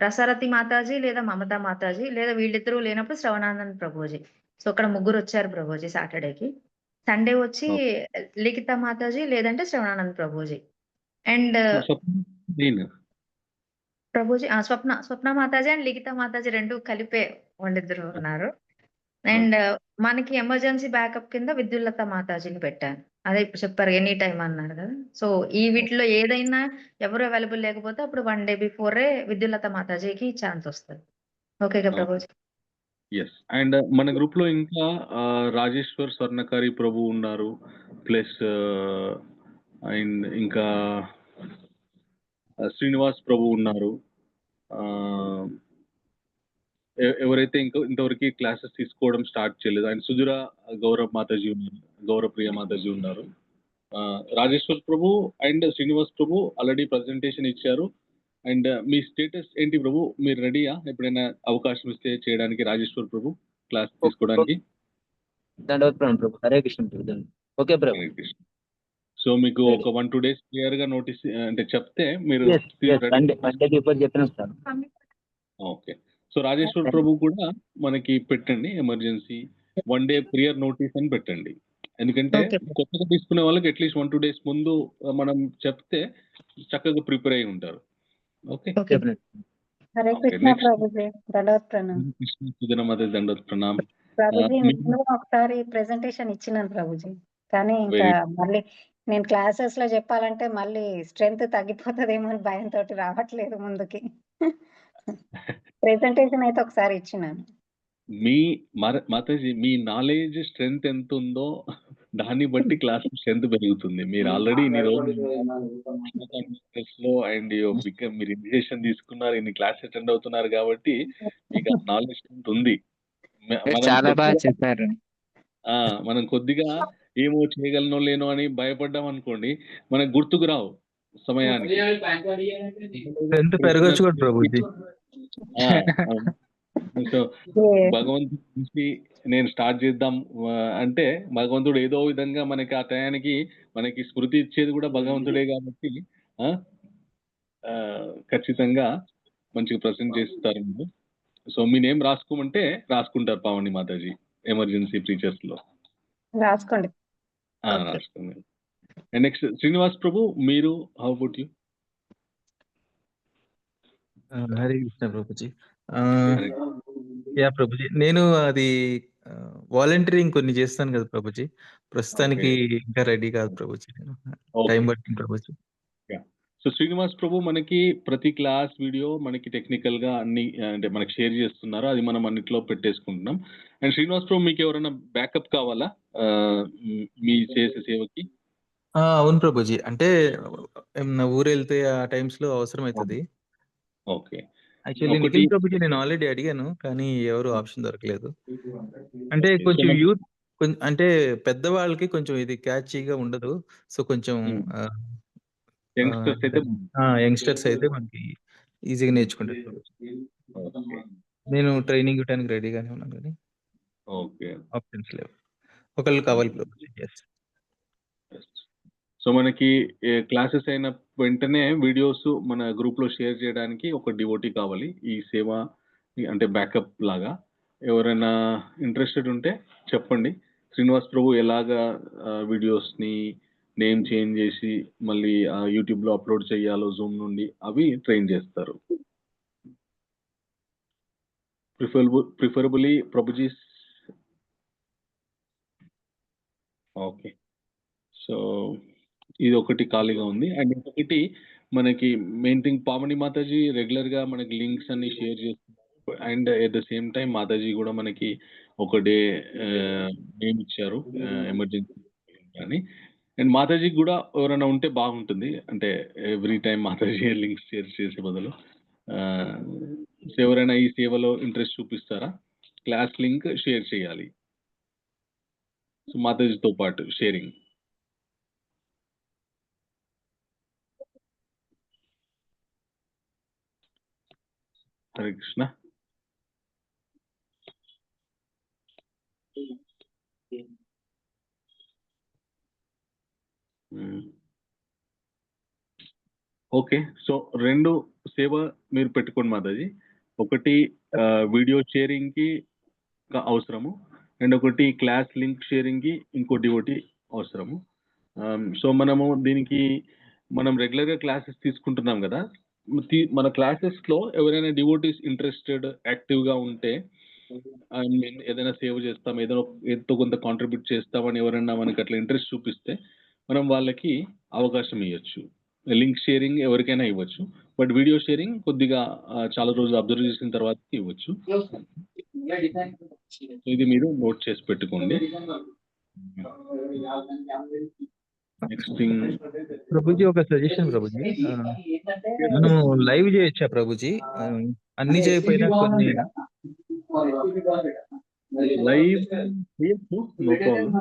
C: రసారథి మాతాజీ లేదా మమతా మాతాజీ, లేదా వీళ్ళిద్దరూ లేనప్పుడు శ్రవణానంద్ ప్రభుజీ. సో అక్కడ ముగ్గురు వచ్చారు ప్రభుజీ సాటర్డేకి. సండే వచ్చి
A: ఓకే.
C: లిఖిత మాతాజీ లేదంటే శ్రవణానంద్ ప్రభుజీ. అండ్
A: నేను
C: ప్రభుజీ స్వప్న మాతాజీ అండ్ లిఖిత మాతాజీ రెండు కలిపే వాళ్ళిద్దరు ఉన్నారు. అండ్ మనకి ఎమర్జెన్సీ బ్యాకప్ కింద విద్యుల్లత మాతాజీని పెట్టాను. అదే ఇప్పుడు చెప్పారు ఎనీ టైం అన్నారు కదా. సో ఈ వీటిలో ఏదైనా ఎవరు అవైలబుల్ లేకపోతే అప్పుడు 1 డే బిఫోరే విద్యుల్లత మాతాజీకి ఛాన్స్ వస్తుంది. ఓకేగా
A: ఓకే.
C: ప్రభుజీ.
A: యెస్. అండ్ మన గ్రూప్‌లో ఇంకా రాజేశ్వర్ స్వర్ణకారి ప్రభు ఉన్నారు. ప్లస్ అండ్ ఇంకా శ్రీనివాస్ ప్రభు ఉన్నారు. ఎవరైతే ఇంతవరకు క్లాసెస్ తీసుకోవడం స్టార్ట్ చేయలేదు. అండ్ సుధుర గౌరవ్ మాతాజీ ఉన్నారు. గౌరవప్రియ మాతాజీ ఉన్నారు. Rajeshwar Prabhu and Srinivas Prabhu already presentation ఇచ్చారు. అండ్ మీ స్టేటస్ ఏంటి ప్రభు? మీరు రెడీయా? ఎప్పుడైనా అవకాశం ఇస్తే చేయడానికి రాజేశ్వర్ ప్రభు క్లాస్ తీసుకోవడానికి?
B: దండవత్ ప్రభు. హరే కృష్ణ ప్రభు. ఓకే ప్రభు.
A: హరే కృష్ణ. సో మీకు ఒక 1-2 డేస్ క్లియర్ గా నోటీస్ అంటే చెప్తే మీరు
B: సండే బిఫోర్ చెప్పిన సార్.
A: ఓకే. సో రాజేశ్వర్ ప్రభు కూడా మనకి పెట్టండి ఎమర్జెన్సీ 1 డే ప్రియర్ నోటీస్ అని పెట్టండి. ఎందుకంటే కొత్తగా తీసుకునే వాళ్ళకి అట్లీస్ట్ 1-2 డేస్ ముందు మనం చెప్తే చక్కగా ప్రిపేర్ అయి ఉంటారు. ఓకే.
L: హరే కృష్ణ ప్రభుజీ. దండవత్ ప్రణామ్
A: దండవత్ ప్రణామ్.
L: ప్రభుజీ. నేను ఒకసారి ప్రెజెంటేషన్ ఇచ్చినాను ప్రభుజీ, కానీ ఇంకా మళ్ళీ నేను క్లాసెస్ లో చెప్పాలంటే మళ్ళీ స్ట్రెంగ్త్ తగ్గిపోతుందేమో అని భయంతో రావట్లేదు ముందుకి. ప్రెజెంటేషన్ అయితే ఒకసారి ఇచ్చినాను.
A: మాతాజీ మీ నాలెడ్జ్ స్ట్రెంగ్త్ ఎంత ఉందో దాన్ని బట్టి క్లాస్ స్ట్రెంగ్త్ పెరుగుతుంది. మీరు ఆల్రెడీ ఇన్ని రోజులు అండ్ మీరు ఇనిషియేషన్ తీసుకున్నారు, ఇన్ని క్లాస్ అటెండ్ అవుతున్నారు కాబట్టి మీకు నాలెడ్జ్ స్ట్రెంగ్త్ ఉంది.
E: చాలా బాగా చెప్పారు.
A: మనం కొద్దిగా ఏమో చేయగలనో లేనో అని భయపడ్డాం అనుకోండి, మనకు గుర్తుకు రావు సమయానికి.
B: పెరగచ్చు కూడా ప్రభుజీ.
A: సో భగవంతుడి నుంచి నేను స్టార్ట్ చేద్దాం అంటే భగవంతుడు ఏదో విధంగా మనకి ఆ టయానికి మనకి స్మృతి ఇచ్చేది కూడా భగవంతుడే కాబట్టి ఖచ్చితంగా మంచిగా ప్రజెంట్ చేస్తారు మీరు. సో మీ నేమ్ రాసుకోమంటే రాసుకుంటారు పావని మాతాజీ ఎమర్జెన్సీ ప్రీచర్స్ లో.
L: రాసుకోండి.
A: రాసుకోండి. నెక్స్ట్ శ్రీనివాస్ ప్రభు, మీరు how about you?
B: Hare Krishna Prabhuji. Yeah Prabhuji, నేను అది వాలంటీరింగ్ కొన్ని చేస్తాను కదా ప్రభుజీ. ప్రస్తుతానికి ఇంకా రెడీ కాదు ప్రభుజీ. నేను టైం పడుతుంది ప్రభుజీ.
A: సో శ్రీనివాస్ ప్రభు మనకి ప్రతి క్లాస్ వీడియో మనకి టెక్నికల్ గా అన్ని అంటే మనకి షేర్ చేస్తున్నారు, అది మనం అన్నిట్లో పెట్టేసుకుంటున్నాం. అండ్ శ్రీనివాస్ ప్రభు మీకు ఎవరైనా బ్యాకప్ కావాలా మీ చేసే సేవకి?
B: అవును ప్రభుజీ, అంటే నా ఊరు వెళ్తే ఆ టైమ్స్ లో అవసరం అవుతుంది.
A: ఓకే.
B: యాక్చువల్లీ నిఖిల్ ప్రభుజీ నేను ఆల్రెడీ అడిగాను, కానీ ఎవరు ఆప్షన్ దొరకలేదు. అంటే కొంచెం యూత్ అంటే పెద్దవాళ్ళకి కొంచెం ఇది క్యాచీగా ఉండదు. సో కొంచెం
A: యంగ్‌స్టర్స్ అయితే
B: యంగ్‌స్టర్స్ అయితే మనకి ఈజీగా నేర్చుకుంటారు ప్రభుజీ.
A: ఓకే.
B: నేను ట్రైనింగ్ ఇవ్వడానికి రెడీగానే ఉన్నాను గానీ
A: ఓకే.
B: ఆప్షన్స్ లేవు. ఒకళ్ళు కావాలి ప్రభుజీ. యెస్.
A: సో, మనకి క్లాసెస్ అయిన వెంటనే వీడియోస్ మన గ్రూప్‌లో షేర్ చేయడానికి ఒక డివోటీ కావాలి. ఈ సేవ అంటే బ్యాకప్ లాగా. ఎవరైనా ఇంట్రెస్టెడ్ ఉంటే చెప్పండి. శ్రీనివాస్ ప్రభు ఎలాగా వీడియోస్‌ని నేమ్ చేంజ్ చేసి మళ్ళీ యూట్యూబ్‌లో అప్‌లోడ్ చేయాలో జూమ్ నుండి అవి ట్రైన్ చేస్తారు. ప్రిఫరబుల్లీ ప్రభుజీస్. ఓకే. సో, ఇది ఒకటి ఖాళీగా ఉంది. అండ్ ఇంకొకటి మనకి మెయిన్ థింగ్ పావని మాతాజీ రెగ్యులర్‌గా మనకి లింక్స్ అన్ని షేర్ చేస్తున్నారు. And at the same time Mataji కూడా మనకి ఒక డే నేమ్ ఇచ్చారు. ఎమర్జెన్సీ అని. అండ్ మాతాజీకి కూడా ఎవరైనా ఉంటే బాగుంటుంది. అంటే every time Mataji links share చేసే బదులు. సో, ఎవరైనా ఈ సేవలో ఇంట్రెస్ట్ చూపిస్తారా? క్లాస్ లింక్ షేర్ చేయాలి. సో, మాతాజీతో పాటు sharing. Hare Krishna. Okay. So, 2 సేవ మీరు పెట్టుకోండి మాతాజీ. ఒకటి వీడియో షేరింగ్‌కి అవసరము. అండ్ ఒకటి క్లాస్ లింక్ షేరింగ్‌కి ఇంకో డివోటీ అవసరము. సో, మనము దీనికి మనం రెగ్యులర్‌గా క్లాసెస్ తీసుకుంటున్నాం గదా! మన క్లాసెస్‌లో ఎవరైనా డివోటీస్ ఇంట్రెస్టెడ్, యాక్టివ్‌గా ఉంటే ఐ మీన్ ఏదైనా సేవ చేస్తాం, ఏదో ఎంతో కొంత కాంట్రిబ్యూట్ చేస్తామని ఎవరైనా మనకి అట్లా ఇంట్రెస్ట్ చూపిస్తే మనం వాళ్ళకి అవకాశం ఇయ్యొచ్చు. లింక్ షేరింగ్ ఎవరికైనా ఇవ్వచ్చు. బట్ వీడియో షేరింగ్ కొద్దిగా చాలా రోజులు అబ్జర్వ్ చేసిన తర్వాత ఇవ్వచ్చు. ఇది మీరు నోట్ చేసి పెట్టుకోండి. నెక్స్ట్ థింగ్
B: ప్రభుజీ ఒక సజెషన్ ప్రభుజీ. మనం లైవ్ చేయొచ్చా ప్రభుజీ? అన్ని చేయకపోయినా కొన్ని
A: లైవ్ చేయొచ్చు. No problem.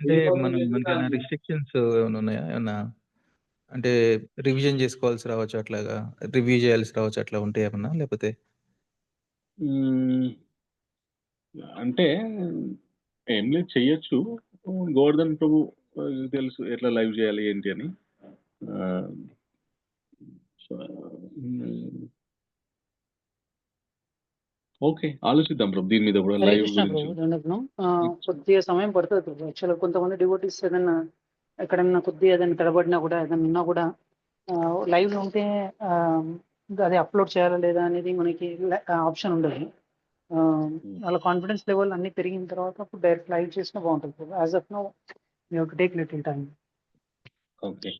B: అంటే మనకేమైనా రిస్ట్రిక్షన్స్ ఏమైనా ఉన్నాయా? ఏమన్నా అంటే రివిజన్ చేసుకోవాల్సి రావచ్చు అట్లాగా, రివ్యూ చేయాల్సి రావచ్చు అట్లా ఉంటాయి ఏమన్నా? లేకపోతే
A: అంటే ఏం లేదు చెయ్యొచ్చు. గోవర్ధన్ ప్రభు తెలుసు ఎట్లా లైవ్ చేయాలి ఏంటి అని. ఓకే. ఆలోచిద్దాం ప్రభు దీని మీద కూడా
D: హరే
A: లైవ్
D: కృష్ణ
A: గురించి.
D: ప్రభు దండకం. కొద్దిగా సమయం పడుతుంది ప్రభు. యాక్చువల్‌గా కొంతమంది డివోటీస్ ఏదన్నా ఎక్కడన్నా కొద్దిగా ఏదైనా తడబడినా కూడా ఏదైనా ఉన్నా కూడా లైవ్‌లో ఉంటే అది అప్లోడ్ చేయాలా లేదా అనేది మనకి ఆప్షన్ ఉండదు. వాళ్ళ కాన్ఫిడెన్స్ లెవెల్ అన్ని పెరిగిన తర్వాత అప్పుడు డైరెక్ట్ లైవ్ చేసినా బాగుంటుంది Prabhu. As of now you have to take little time.
A: Okay.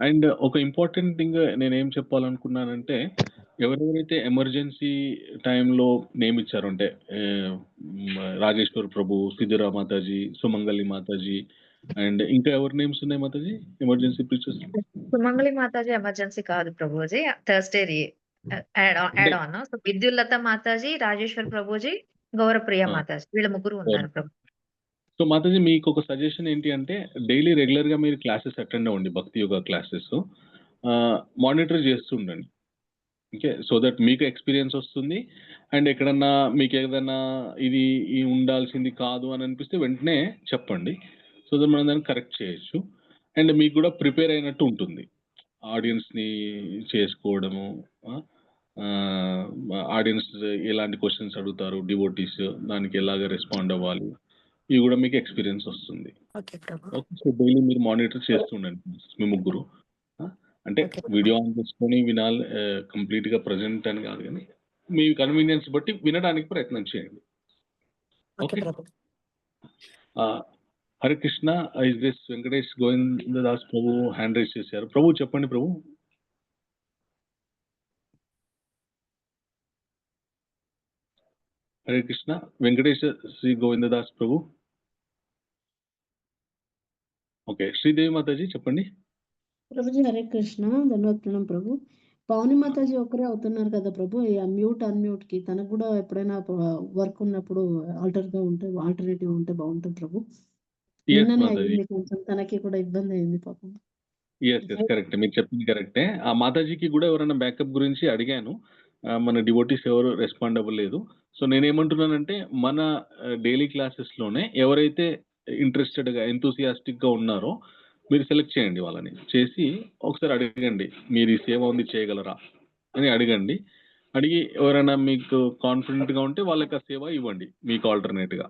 A: And ఒక ఇంపార్టెంట్ థింగ్ నేనేం చెప్పాలనుకున్నానంటే ఎవరెవరైతే ఎమర్జెన్సీ టైంలో నేమ్ ఇచ్చారో అంటే రాజేశ్వర్ ప్రభు, సిద్ధురా మాతాజీ, సుమంగళి మాతాజీ అండ్ ఇంకా ఎవరి నేమ్స్ ఉన్నాయి Mataji emergency preachers?
C: Sumangali Mataji emergency కాదు Prabhuji. Thursday add on. So, Vidyullata Mataji, Rajeshwar Prabhuji, Gaurapriya Mataji వీళ్ళ ముగ్గురు ఉన్నారు ప్రభు.
A: సో మాతాజీ మీకు ఒక సజెషన్ ఏంటి అంటే డైలీ రెగ్యులర్‌గా మీరు క్లాసెస్ అటెండ్ అవ్వండి భక్తి యోగా క్లాసెస్. మానిటర్ చేస్తూ ఉండండి. ఓకే. సో దట్ మీకు ఎక్స్‌పీరియన్స్ వస్తుంది. అండ్ ఎక్కడన్నా మీకు ఏదైనా ఇది ఉండాల్సింది కాదు అని అనిపిస్తే వెంటనే చెప్పండి. సో దట్ మనం దాన్ని కరెక్ట్ చేయొచ్చు. అండ్ మీకు కూడా ప్రిపేర్ అయినట్టు ఉంటుంది. ఆడియన్స్‌ని చేసుకోవడము. ఆడియన్స్ ఎలాంటి క్వెషన్స్ అడుగుతారు, డివోటీస్ దానికి ఎలాగ రెస్పాండ్ అవ్వాలి. ఇవి కూడా మీకు ఎక్స్‌పీరియన్స్ వస్తుంది.
H: Okay Prabhu.
A: Okay. So daily మీరు మానిటర్ చేస్తూ ఉండండి మీ ముగ్గురు. అంటే వీడియో ఆన్ చేసుకొని వినాలి కంప్లీట్‌గా ప్రెజెంట్ అని కాదు కానీ మీ కన్వీనియన్స్ బట్టి వినడానికి ప్రయత్నం చేయండి.
H: Okay
A: okay.
H: Prabhu.
A: Hare Krishna. Is this Venkatesh Govindadas Prabhu hand raise చేశారు. ప్రభు చెప్పండి ప్రభు. హరే కృష్ణ. వెంకటేష్ శ్రీ గోవిందదాస్ ప్రభు. ఓకే. శ్రీదేవి మాతాజీ చెప్పండి.
F: ప్రభుజీ హరే కృష్ణ. ధన్యవాద ప్రణాం ప్రభు. పావని మాతాజీ ఒక్కరే అవుతున్నారు కదా ప్రభు. ఈ అన్మ్యూట్ కి తనకు కూడా ఎప్పుడైనా వర్క్ ఉన్నప్పుడు ఆల్టర్నేటివ్ ఉంటే బాగుంటుంది ప్రభు. నిన్ననే అయింది కొంచెం తనకి కూడా ఇబ్బంది అయింది పాపం.
A: కరెక్ట్. మీరు చెప్పింది కరెక్టే. ఆ మాతాజీకి కూడా ఎవరైనా బ్యాకప్ గురించి అడిగాను. మన డివోటీస్ ఎవరు రెస్పాండ్ అవ్వలేదు. సో నేనేమంటున్నానంటే మన డైలీ క్లాసెస్‌లోనే ఎవరైతే ఇంట్రెస్టెడ్‌గా, ఎంతూసియాస్టిక్‌గా ఉన్నారో మీరు సెలెక్ట్ చేయండి వాళ్ళని. చేసి ఒకసారి అడగండి. మీరు ఈ సేవ ఉంది చేయగలరా అని అడగండి. అడిగి ఎవరైనా మీకు కాన్ఫిడెంట్‌గా ఉంటే వాళ్ళకి ఆ సేవ ఇవ్వండి మీకు ఆల్టర్‌నేట్‌గా.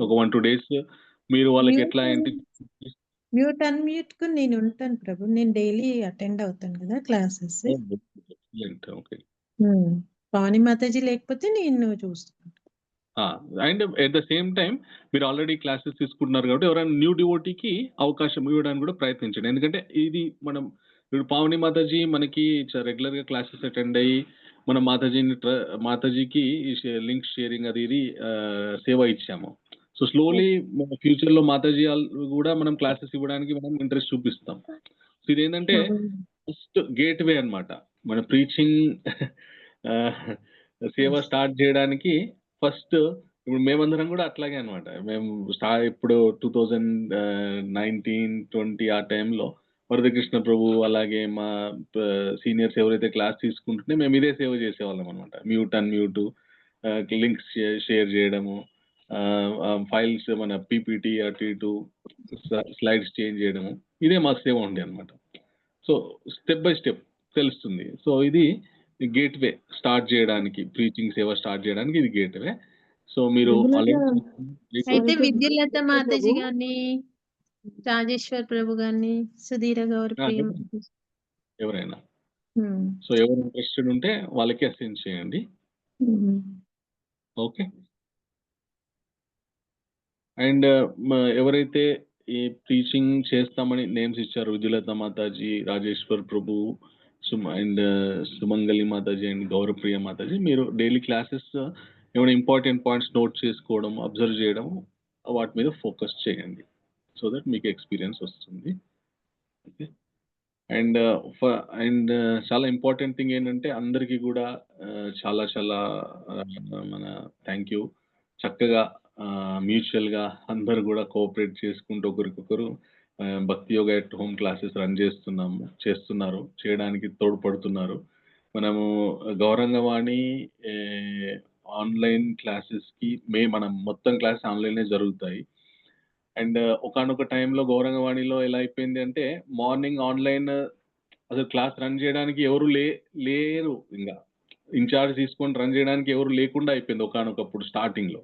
A: ఒక 1, 2 డేస్ మీరు వాళ్ళకి
I: మ్యూట్
A: ఎట్లా ఏంటి
I: అన్మ్యూట్‌కు నేను ఉంటాను ప్రభు. నేను డైలీ అటెండ్ అవుతాను కదా classes.
A: Excellent. Okay.
I: Pavani Mataji లేకపోతే నేను చూస్తాను.
A: And at the same time మీరు ఆల్రెడీ క్లాసెస్ తీసుకుంటున్నారు కాబట్టి ఎవరైనా న్యూ డివోటీకి అవకాశం ఇవ్వడానికి కూడా ప్రయత్నించండి. ఎందుకంటే ఇది మనం ఇప్పుడు పావని మాతాజీ మనకి రెగ్యులర్‌గా క్లాసెస్ అటెండ్ అయ్యి మన మాతాజీకి లింక్ షేరింగ్ అది ఇది సేవ ఇచ్చాము. సో స్లోలీ మన ఫ్యూచర్‌లో మాతాజీ కూడా మనం క్లాసెస్ ఇవ్వడానికి మనం ఇంట్రెస్ట్ చూపిస్తాం. సో ఇదేంటంటే ఫస్ట్ గేట్‌వే అన్నమాట. మన ప్రీచింగ్ సేవ స్టార్ట్ చేయడానికి ఫస్ట్ ఇప్పుడు మేమందరం కూడా అట్లాగే అన్నమాట. మేము ఇప్పుడు 2019, 20 ఆ టైంలో వరదకృష్ణ ప్రభు అలాగే మా సీనియర్స్ ఎవరైతే క్లాస్ తీసుకుంటుంటే మేము ఇదే సేవ చేసేవాళ్ళం అన్నమాట. మ్యూట్, అన్‌మ్యూట్, లింక్స్ షేర్ చేయడము, ఫైల్స్ మన పీపీటీ అటు ఇటు స్లైడ్స్ చేంజ్ చేయడము. ఇదే మా సేవ ఉండే అన్నమాట. సో స్టెప్ బై స్టెప్ తెలుస్తుంది. సో ఇది గేట్‌వే స్టార్ట్ చేయడానికి, ప్రీచింగ్ సేవ స్టార్ట్ చేయడానికి ఇది గేట్‌వే. సో మీరు
I: అయితే విద్యులత మాతాజీ గాని, రాజేశ్వర్ ప్రభు గాని, సుధీర గౌరి ప్రియ
A: ఎవరైనా. సో ఎవరు ఇంట్రెస్టెడ్ ఉంటే వాళ్ళకి అసైన్ చేయండి. ఓకే. అండ్ ఎవరైతే ఈ టీచింగ్ చేస్తామని నేమ్స్ ఇచ్చారు, విద్యులత మాతాజీ, రాజేశ్వర్ ప్రభు, అండ్ సుమంగళి మాతాజీ అండ్ గౌరవప్రియ మాతాజీ, మీరు డైలీ క్లాసెస్ ఏమైనా ఇంపార్టెంట్ పాయింట్స్ నోట్ చేసుకోవడం, అబ్జర్వ్ చేయడం, వాటి మీద ఫోకస్ చేయండి. సో దట్ మీకు ఎక్స్పీరియన్స్ వస్తుంది. ఓకే. అండ్ చాలా ఇంపార్టెంట్ థింగ్ ఏంటంటే అందరికీ కూడా చాలా చాలా మన థ్యాంక్ యూ. చక్కగా మ్యూచువల్గా అందరూ కూడా కోఆపరేట్ చేసుకుంటూ ఒకరికొకరు భక్తి yoga at home classes run చేస్తున్నారు, చేయడానికి తోడ్పడుతున్నారు. మనము గౌరంగవాణి ఆన్లైన్ క్లాసెస్కి మనం మొత్తం క్లాస్ ఆన్లైనే జరుగుతాయి. అండ్ ఒకానొక టైంలో గౌరంగవాణిలో ఎలా అయిపోయింది అంటే మార్నింగ్ ఆన్లైన్ అసలు క్లాస్ రన్ చేయడానికి ఎవరు లేరు. ఇంకా ఇన్ఛార్జ్ తీసుకొని రన్ చేయడానికి ఎవరు లేకుండా అయిపోయింది ఒకానొకప్పుడు స్టార్టింగ్లో.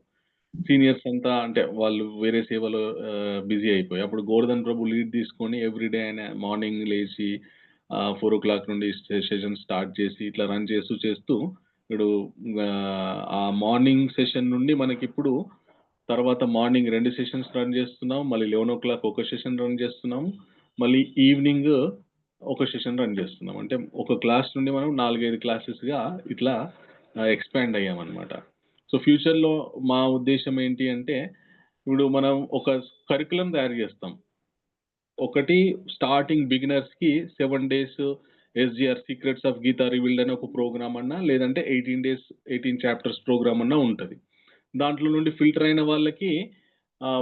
A: సీనియర్స్ అంతా అంటే వాళ్ళు వేరే సేవలో బిజీ అయిపోయి అప్పుడు గోవర్ధన్ ప్రభు లీడ్ తీసుకొని ఎవ్రీడే ఆయన మార్నింగ్ లేచి 4 o'clock నుండి సెషన్ స్టార్ట్ చేసి ఇట్లా రన్ చేస్తూ ఇప్పుడు ఆ మార్నింగ్ సెషన్ నుండి మనకి ఇప్పుడు తర్వాత మార్నింగ్ 2 సెషన్స్ రన్ చేస్తున్నాం, మళ్ళీ 11 o'clock ఒక సెషన్ రన్ చేస్తున్నాం, మళ్ళీ ఈవినింగ్ ఒక సెషన్ రన్ చేస్తున్నాం. అంటే ఒక క్లాస్ నుండి మనం 4-5 క్లాసెస్గా ఇట్లా ఎక్స్పాండ్ అయ్యామన్నమాట. సో ఫ్యూచర్లో మా ఉద్దేశం ఏంటి అంటే ఇప్పుడు మనం ఒక కరికులం తయారు చేస్తాం. ఒకటి స్టార్టింగ్ బిగినర్స్కి 7 days SGR secrets of Gita revealed అనే ఒక ప్రోగ్రామ్ అన్నా, లేదంటే 18 days 18 chapters ప్రోగ్రామ్ అన్నా ఉంటుంది. దాంట్లో నుండి ఫిల్టర్ అయిన వాళ్ళకి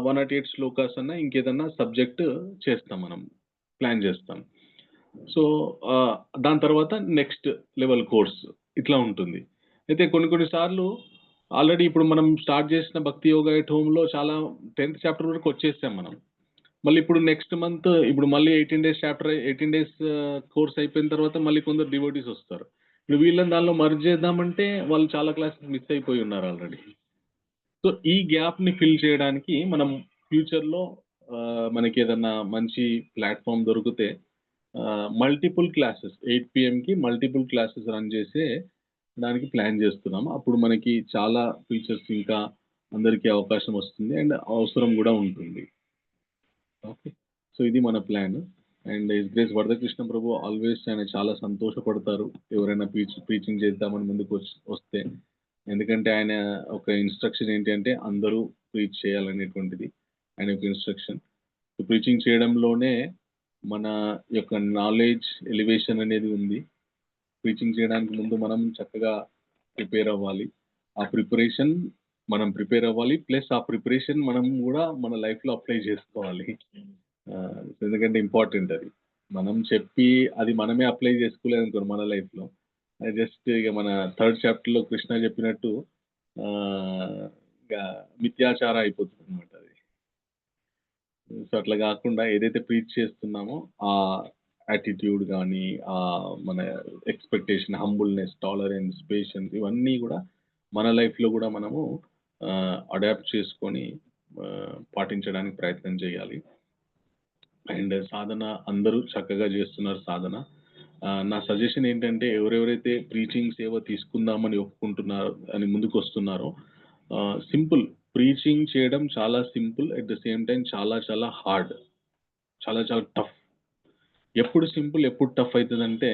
A: 108 శ్లోకాస్ అన్నా ఇంకేదన్నా సబ్జెక్ట్ చేస్తాం, మనం ప్లాన్ చేస్తాం. సో దాని తర్వాత నెక్స్ట్ లెవెల్ కోర్స్ ఇట్లా ఉంటుంది. అయితే కొన్ని సార్లు ఆల్రెడీ ఇప్పుడు మనం స్టార్ట్ చేసిన భక్తి యోగా ఎట్ హోమ్లో చాలా 10th chapter వరకు వచ్చేసాం మనం. మళ్ళీ ఇప్పుడు నెక్స్ట్ మంత్ ఇప్పుడు మళ్ళీ 18 days కోర్స్ అయిపోయిన తర్వాత మళ్ళీ కొందరు డివోటీస్ వస్తారు. ఇప్పుడు వీళ్ళని దానిలో మర్జ్ చేద్దామంటే వాళ్ళు చాలా క్లాసెస్ మిస్ అయిపోయి ఉన్నారు ఆల్రెడీ. సో ఈ గ్యాప్ని ఫిల్ చేయడానికి మనం ఫ్యూచర్లో మనకి ఏదన్నా మంచి ప్లాట్ఫామ్ దొరికితే multiple classes 8 PM multiple classes run చేసే దానికి ప్లాన్ చేస్తున్నాము. అప్పుడు మనకి చాలా ఫీచర్స్ ఇంకా అందరికీ అవకాశం వస్తుంది అండ్ అవసరం కూడా ఉంటుంది. ఓకే. సో ఇది మన plan. And his grace Varadakrishna Prabhu always ఆయన చాలా సంతోషపడతారు ఎవరైనా ప్రీచింగ్ చేద్దామని ముందుకు వస్తే. ఎందుకంటే ఆయన ఒక ఇన్స్ట్రక్షన్ ఏంటి అంటే అందరూ ప్రీచ్ చేయాలనేటువంటిది ఆయన ఒక ఇన్స్ట్రక్షన్. సో ప్రీచింగ్ చేయడంలోనే మన యొక్క నాలెడ్జ్ ఎలివేషన్ అనేది ఉంది. ప్రీచింగ్ చేయడానికి ముందు మనం చక్కగా ప్రిపేర్ అవ్వాలి. ఆ ప్రిపరేషన్ మనం ప్రిపేర్ అవ్వాలి, ప్లస్ ఆ ప్రిపరేషన్ మనం కూడా మన లైఫ్లో అప్లై చేసుకోవాలి. ఎందుకంటే ఇంపార్టెంట్ అది. మనం చెప్పి అది మనమే అప్లై చేసుకోలేదు అనుకోండి మన లైఫ్లో, అది జస్ట్ ఇక మన 3rd చాప్టర్లో కృష్ణ చెప్పినట్టు ఇంకా మిథ్యాచార అయిపోతుంది అనమాట అది. సో అట్లా కాకుండా ఏదైతే ప్రీచ్ చేస్తున్నామో ఆ యాటిట్యూడ్ కానీ, ఆ మన ఎక్స్పెక్టేషన్, హంబుల్నెస్, టాలరెన్స్, పేషెన్స్, ఇవన్నీ కూడా మన లైఫ్లో కూడా మనము అడాప్ట్ చేసుకొని పాటించడానికి ప్రయత్నం చేయాలి. అండ్ సాధన అందరూ చక్కగా చేస్తున్నారు సాధన. నా సజెషన్ ఏంటంటే ఎవరెవరైతే ప్రీచింగ్ సేవ తీసుకుందామని ఒప్పుకుంటున్నారు అని ముందుకు వస్తున్నారో, సింపుల్ ప్రీచింగ్ చేయడం చాలా simple, at the same time చాలా చాలా హార్డ్, చాలా చాలా టఫ్. ఎప్పుడు సింపుల్ ఎప్పుడు టఫ్ అవుతుందంటే,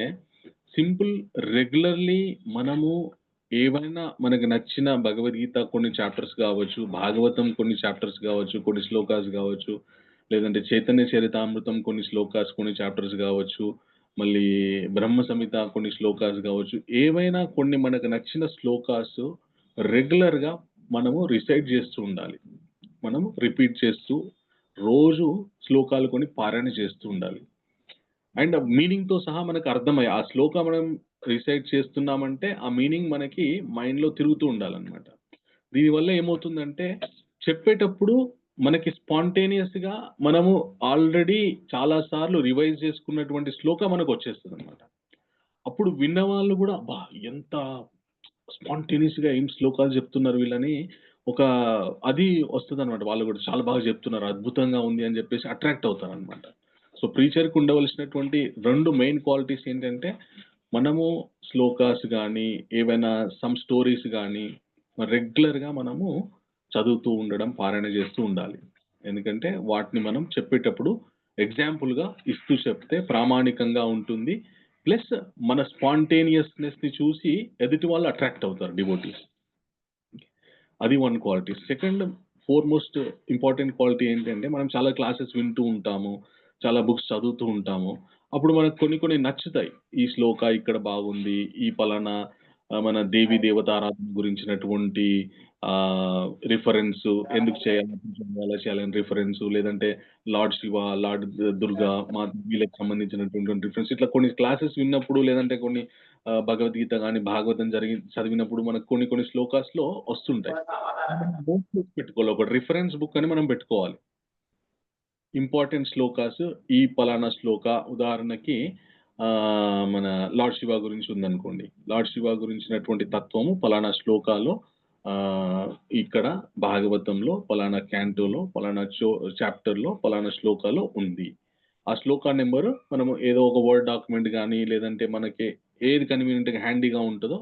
A: సింపుల్ రెగ్యులర్లీ మనము ఏవైనా మనకు నచ్చిన భగవద్గీత కొన్ని చాప్టర్స్ కావచ్చు, భాగవతం కొన్ని చాప్టర్స్ కావచ్చు, కొన్ని శ్లోకాస్ కావచ్చు, లేదంటే చైతన్య చరితామృతం కొన్ని శ్లోకాస్ కొన్ని చాప్టర్స్ కావచ్చు, మళ్ళీ బ్రహ్మ సంహిత కొన్ని శ్లోకాస్ కావచ్చు, ఏవైనా కొన్ని మనకు నచ్చిన శ్లోకాస్ రెగ్యులర్గా మనము రిసైట్ చేస్తూ ఉండాలి. మనము రిపీట్ చేస్తూ రోజు శ్లోకాలు కొన్ని పారాయణ చేస్తూ ఉండాలి. అండ్ మీనింగ్తో సహా మనకు అర్థమయ్యి ఆ శ్లోకం మనం రిసైట్ చేస్తున్నామంటే ఆ మీనింగ్ మనకి మైండ్లో తిరుగుతూ ఉండాలన్నమాట. దీనివల్ల ఏమవుతుందంటే చెప్పేటప్పుడు మనకి స్పాంటేనియస్గా మనము ఆల్రెడీ చాలా సార్లు రివైజ్ చేసుకున్నటువంటి శ్లోకం మనకు వచ్చేస్తుంది అనమాట. అప్పుడు విన్న వాళ్ళు కూడా అబ్బా ఎంత స్పాంటేనియస్గా ఏం శ్లోకాలు చెప్తున్నారు వీళ్ళని ఒక అది వస్తుంది అనమాట. వాళ్ళు కూడా చాలా బాగా చెప్తున్నారు, అద్భుతంగా ఉంది అని చెప్పేసి అట్రాక్ట్ అవుతారు అనమాట. సో ప్రీచర్కి ఉండవలసినటువంటి 2 మెయిన్ క్వాలిటీస్ ఏంటంటే, మనము శ్లోకాస్ కానీ ఏవైనా సమ్ స్టోరీస్ కానీ రెగ్యులర్గా మనము చదువుతూ ఉండడం, పారాయణ చేస్తూ ఉండాలి. ఎందుకంటే వాటిని మనం చెప్పేటప్పుడు ఎగ్జాంపుల్గా ఇస్తూ చెప్తే ప్రామాణికంగా ఉంటుంది. ప్లస్ మన స్పాంటేనియస్నెస్ని చూసి ఎదుటి వాళ్ళు అట్రాక్ట్ అవుతారు డివోటీస్. అది 1 quality. Second foremost important quality ఏంటంటే, మనం చాలా క్లాసెస్ వింటూ ఉంటాము, చాలా బుక్స్ చదువుతూ ఉంటాము. అప్పుడు మనకు కొన్ని కొన్ని నచ్చుతాయి. ఈ శ్లోక ఇక్కడ బాగుంది, ఈ పలానా మన దేవీ దేవతారాధన గురించినటువంటి రిఫరెన్స్ ఎందుకు చేయాలి, ఎలా చేయాలని రిఫరెన్స్, లేదంటే లార్డ్ శివ, లార్డ్ దుర్గా, మా వీళ్ళకి సంబంధించినటువంటి రిఫరెన్స్, ఇట్లా కొన్ని క్లాసెస్ విన్నప్పుడు లేదంటే కొన్ని భగవద్గీత కానీ భాగవతం చదివినప్పుడు మనకు కొన్ని కొన్ని శ్లోకాస్లో వస్తుంటాయి. నోట్స్ పెట్టుకోవాలి, ఒక రిఫరెన్స్ బుక్ అని మనం పెట్టుకోవాలి. ఇంపార్టెంట్ శ్లోకాస్, ఈ పలానా శ్లోక ఉదాహరణకి మన లార్డ్ శివ గురించి ఉందనుకోండి, లార్డ్ శివ గురించినటువంటి తత్వము పలానా శ్లోకాలో ఇక్కడ భాగవతంలో పలానా క్యాంటోలో పలానా చాప్టర్లో పలానా శ్లోకాలో ఉంది. ఆ శ్లోకా నెంబరు మనము ఏదో ఒక వర్డ్ డాక్యుమెంట్ కానీ లేదంటే మనకి ఏది కన్వీనియంట్గా హ్యాండీగా ఉంటుందో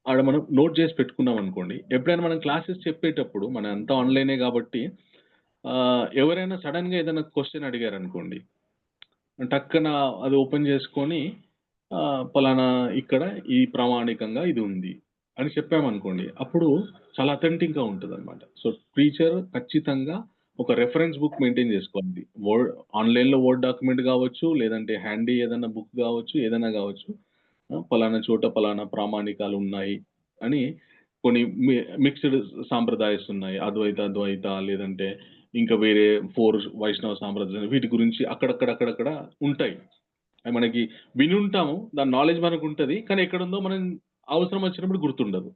A: ఆడ మనం నోట్ చేసి పెట్టుకున్నాం అనుకోండి. ఎప్పుడైనా మనం క్లాసెస్ చెప్పేటప్పుడు మన అంతా ఆన్లైనే కాబట్టి ఎవరైనా సడన్గా ఏదైనా క్వశ్చన్ అడిగారు అనుకోండి, టక్కన అది ఓపెన్ చేసుకొని పలానా ఇక్కడ ఈ ప్రామాణికంగా ఇది ఉంది అని చెప్పామనుకోండి, అప్పుడు చాలా అథెంటిక్గా ఉంటుంది అనమాట. సో ప్రీచర్ ఖచ్చితంగా ఒక రెఫరెన్స్ బుక్ మెయింటైన్ చేసుకోవాలి. వర్డ్ ఆన్లైన్లో వర్డ్ డాక్యుమెంట్ కావచ్చు, లేదంటే హ్యాండీ ఏదైనా బుక్ కావచ్చు, ఏదైనా కావచ్చు, పలానా చోట పలానా ప్రామాణికాలు ఉన్నాయి అని కొన్ని మిక్స్డ్ సాంప్రదాయస్ ఉన్నాయి, అద్వైత లేదంటే ఇంకా వేరే 4 వైష్ణవ సాంప్రదాయాలు, వీటి గురించి అక్కడక్కడ ఉంటాయి. అవి మనకి వినుంటాము, దాని నాలెడ్జ్ మనకు ఉంటుంది, కానీ ఎక్కడుందో మనం అవసరం వచ్చినప్పుడు గుర్తుండదు.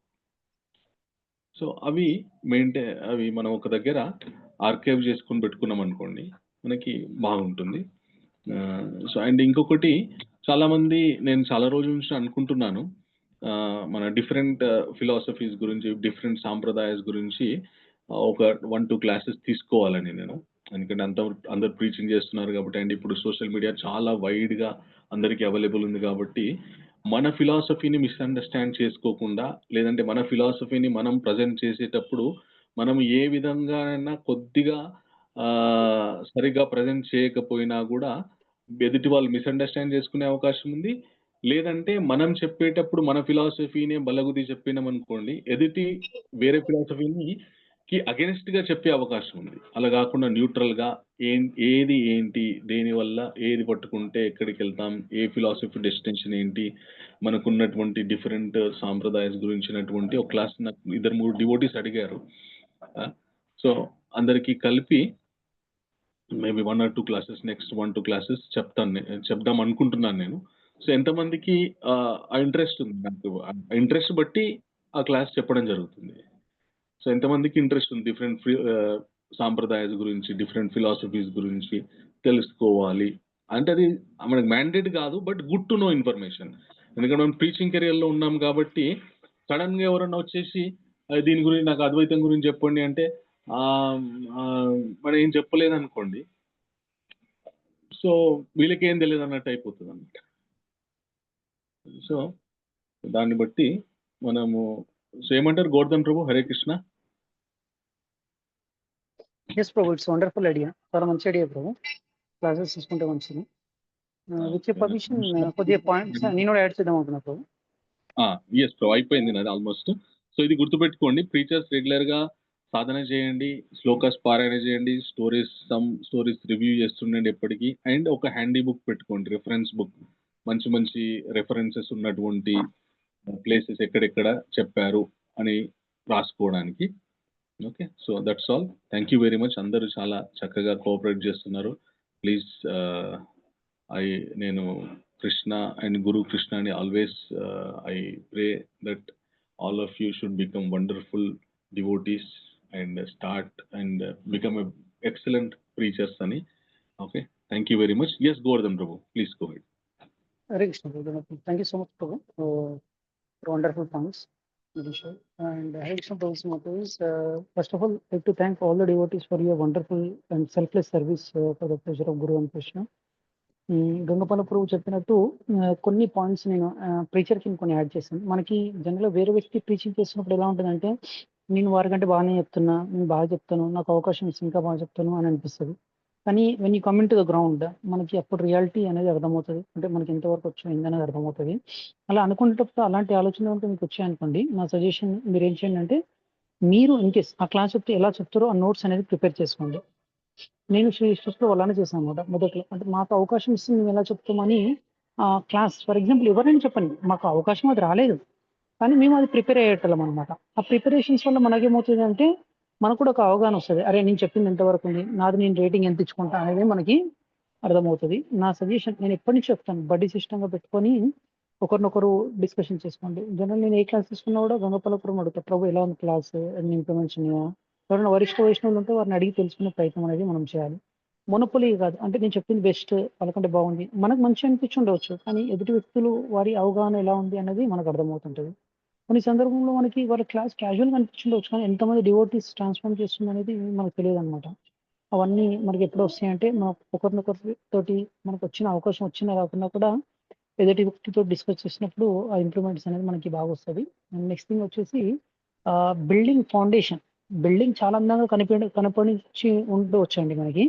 A: సో అవి అవి మనం ఒక దగ్గర ఆర్కైవ్ చేసుకొని పెట్టుకున్నాం అనుకోండి, మనకి బాగుంటుంది. సో అండ్ ఇంకొకటి, చాలామంది నేను చాలా రోజుల నుంచి అనుకుంటున్నాను, మన డిఫరెంట్ ఫిలాసఫీస్ గురించి, డిఫరెంట్ సాంప్రదాయాస్ గురించి ఒక 1-2 క్లాసెస్ తీసుకోవాలని నేను. ఎందుకంటే అందరు ప్రీచింగ్ చేస్తున్నారు కాబట్టి, అండ్ ఇప్పుడు సోషల్ మీడియా చాలా వైడ్గా అందరికీ అవైలబుల్ ఉంది కాబట్టి, మన ఫిలాసఫీని మిస్అండర్స్టాండ్ చేసుకోకుండా, లేదంటే మన ఫిలాసఫీని మనం ప్రజెంట్ చేసేటప్పుడు మనం ఏ విధంగానైనా కొద్దిగా సరిగ్గా ప్రజెంట్ చేయకపోయినా కూడా ఎదుటి వాళ్ళు మిస్అండర్స్టాండ్ చేసుకునే అవకాశం ఉంది. లేదంటే మనం చెప్పేటప్పుడు మన ఫిలాసఫీనే బలగుది చెప్పినాం అనుకోండి, ఎదుటి వేరే ఫిలాసఫీని అగెన్స్ట్గా చెప్పే అవకాశం ఉంది. అలా కాకుండా న్యూట్రల్గా ఏది ఏంటి, దేనివల్ల ఏది పట్టుకుంటే ఎక్కడికి వెళ్తాం, ఏ ఫిలాసఫీ డెస్టినేషన్ ఏంటి, మనకున్నటువంటి డిఫరెంట్ సాంప్రదాయాల గురించినటువంటి ఒక క్లాస్ నాకు 2-3 డివోటీస్ అడిగారు. సో అందరికీ కలిపి maybe 1 or 2 classes next 1-2 classes చెప్దాం అనుకుంటున్నాను నేను. సో ఎంతమందికి ఆ ఇంట్రెస్ట్ ఉంది నాకు, ఇంట్రెస్ట్ బట్టి ఆ క్లాస్ చెప్పడం జరుగుతుంది. సో ఎంతమందికి ఇంట్రెస్ట్ ఉంది డిఫరెంట్ సాంప్రదాయాల గురించి, డిఫరెంట్ ఫిలాసఫీస్ గురించి తెలుసుకోవాలి అంటే అది మనకి మ్యాండేట్ కాదు, but good to know information. ఎందుకంటే మనం టీచింగ్ కెరియర్లో ఉన్నాం కాబట్టి సడన్గా ఎవరన్నా వచ్చేసి దీని గురించి నాకు అద్వైతం గురించి చెప్పండి అంటే మనం ఏం చెప్పలేదు అనుకోండి, సో వీళ్ళకి ఏం తెలియదు అన్నట్టు అయిపోతుంది అన్నమాట. సో దాన్ని బట్టి మనము ఏమంటారు Govardhan Prabhu? Hare Krishna.
D: Yes Prabhu, it's wonderful idea, చాలా మంచి ఐడియా ప్రభు. క్లాసెస్ తీసుకుంటే మంచిది. విత్ పర్మిషన్ కొద్దిగా పాయింట్స్ నేను కూడా యాడ్ చేద్దాం అనుకున్నా ప్రభు.
A: ఎస్ ప్రభు, అయిపోయింది నాది ఆల్మోస్ట్. సో ఇది గుర్తుపెట్టుకోండి, ప్రీచర్స్ రెగ్యులర్గా సాధన చేయండి, శ్లోకాస్ పారాయణ చేయండి, స్టోరీస్ రివ్యూ చేస్తుండండి ఎప్పటికీ. అండ్ ఒక హ్యాండీ బుక్ పెట్టుకోండి, రిఫరెన్స్ బుక్, మంచి మంచి రెఫరెన్సెస్ ఉన్నటువంటి ప్లేసెస్ ఎక్కడెక్కడ చెప్పారు అని రాసుకోవడానికి. Okay, so that's all. Thank you very much. అందరూ చాలా చక్కగా కోఆపరేట్ చేస్తున్నారు. ప్లీజ్ నేను కృష్ణ అండ్ గురు కృష్ణ అని always I pray that all of you should become wonderful devotees and start and become a excellent preachers ani. Okay, thank you very much. Yes, Govardhan Prabhu, please go ahead.
D: Hare Krishna Prabhu, thank you so much Prabhu for wonderful points. And Hare Krishna Prabhu's motto is first of all, I'd like to thank all the devotees for your wonderful and selfless service for the pleasure of Guru and Krishna. గంగపాల ప్రభు చెప్పినట్టు కొన్ని points నేను ప్రీచర్కి కొన్ని add చేశాను. మనకి జనరల్గా వేరే వ్యక్తి preaching చేస్తున్నప్పుడు ఎలా ఉంటుందంటే, నేను వారికంటే బాగానే చెప్తున్నా, నేను బాగా చెప్తాను, నాకు అవకాశం ఇస్తే ఇంకా బాగా చెప్తాను అని అనిపిస్తుంది. కానీ when you come in to the ground మనకి అప్పుడు రియాలిటీ అనేది అర్థమవుతుంది, అంటే మనకి ఎంతవరకు వచ్చింది అనేది అర్థమవుతుంది. అలా అనుకునేటప్పుడు అలాంటి ఆలోచన ఉంటే మీకు వచ్చాయనుకోండి, నా సజెషన్ మీరు ఏం చేయండి అంటే, మీరు ఇన్కేస్ ఆ క్లాస్ చెప్తే ఎలా చెప్తారో ఆ నోట్స్ అనేది ప్రిపేర్ చేసుకోండి. నేను శ్రీకృష్ణలో అలానే చేశాను అనమాట. మొదట్లో అంటే మాకు అవకాశం ఇస్తే మేము ఎలా చెప్తామని క్లాస్ ఫర్ ఎగ్జాంపుల్ ఎవరైనా చెప్పండి, మాకు అవకాశం అది రాలేదు కానీ మేము అది ప్రిపేర్ అయ్యేటోళ్ళం అనమాట. ఆ ప్రిపరేషన్స్ వల్ల మనకేమవుతుంది అంటే మనకు కూడా ఒక అవగాహన వస్తుంది, అరే నేను చెప్పింది ఎంతవరకు ఉంది, నాది నేను రేటింగ్ ఎంత ఇచ్చుకుంటా అనేది మనకి అర్థమవుతుంది. నా సజెషన్ నేను ఎప్పటి నుంచి చెప్తాను, బడ్డీ సిస్టంగా పెట్టుకొని ఒకరినొకరు డిస్కషన్ చేసుకోండి. జనరల్ నేను ఏ క్లాస్ తీసుకున్నా కూడా గంగపాలపురం అడుగుతా, ప్రభు ఎలా ఉంది క్లాస్, అన్ని ఇంప్లిమెంట్స్ ఉన్నాయా, ఎవరైనా వరిష్ఠ వైష్ణవులు ఉంటే వారిని అడిగి తెలుసుకునే ప్రయత్నం అనేది మనం చేయాలి. మొనొపొలి కాదు, అంటే నేను చెప్పింది బెస్ట్ వాళ్ళకంటే బాగుంది మనకు మంచి అనిపించి ఉండవచ్చు, కానీ ఎదుటి వ్యక్తులు వారి అవగాహన ఎలా ఉంది అనేది మనకు అర్థమవుతుంటుంది. కొన్ని సందర్భంలో మనకి వాళ్ళ క్లాస్ క్యాజువల్గా అనిపించుండవచ్చు, కానీ ఎంతమంది డివోటీస్ ట్రాన్స్ఫార్మ్ చేస్తుంది అనేది మనకు తెలియదు అనమాట. అవన్నీ మనకి ఎప్పుడు వస్తాయంటే ఒకరినొకరితోటి మనకు వచ్చిన అవకాశం వచ్చినా రాకుండా కూడా ఎదుటి వ్యక్తితో డిస్కస్ చేసినప్పుడు ఆ ఇంప్రూవ్మెంట్స్ అనేది మనకి బాగా వస్తుంది. అండ్ నెక్స్ట్ థింగ్ వచ్చేసి బిల్డింగ్ ఫౌండేషన్. బిల్డింగ్ చాలా అందంగా కనపడించి ఉండవచ్చు అండి మనకి,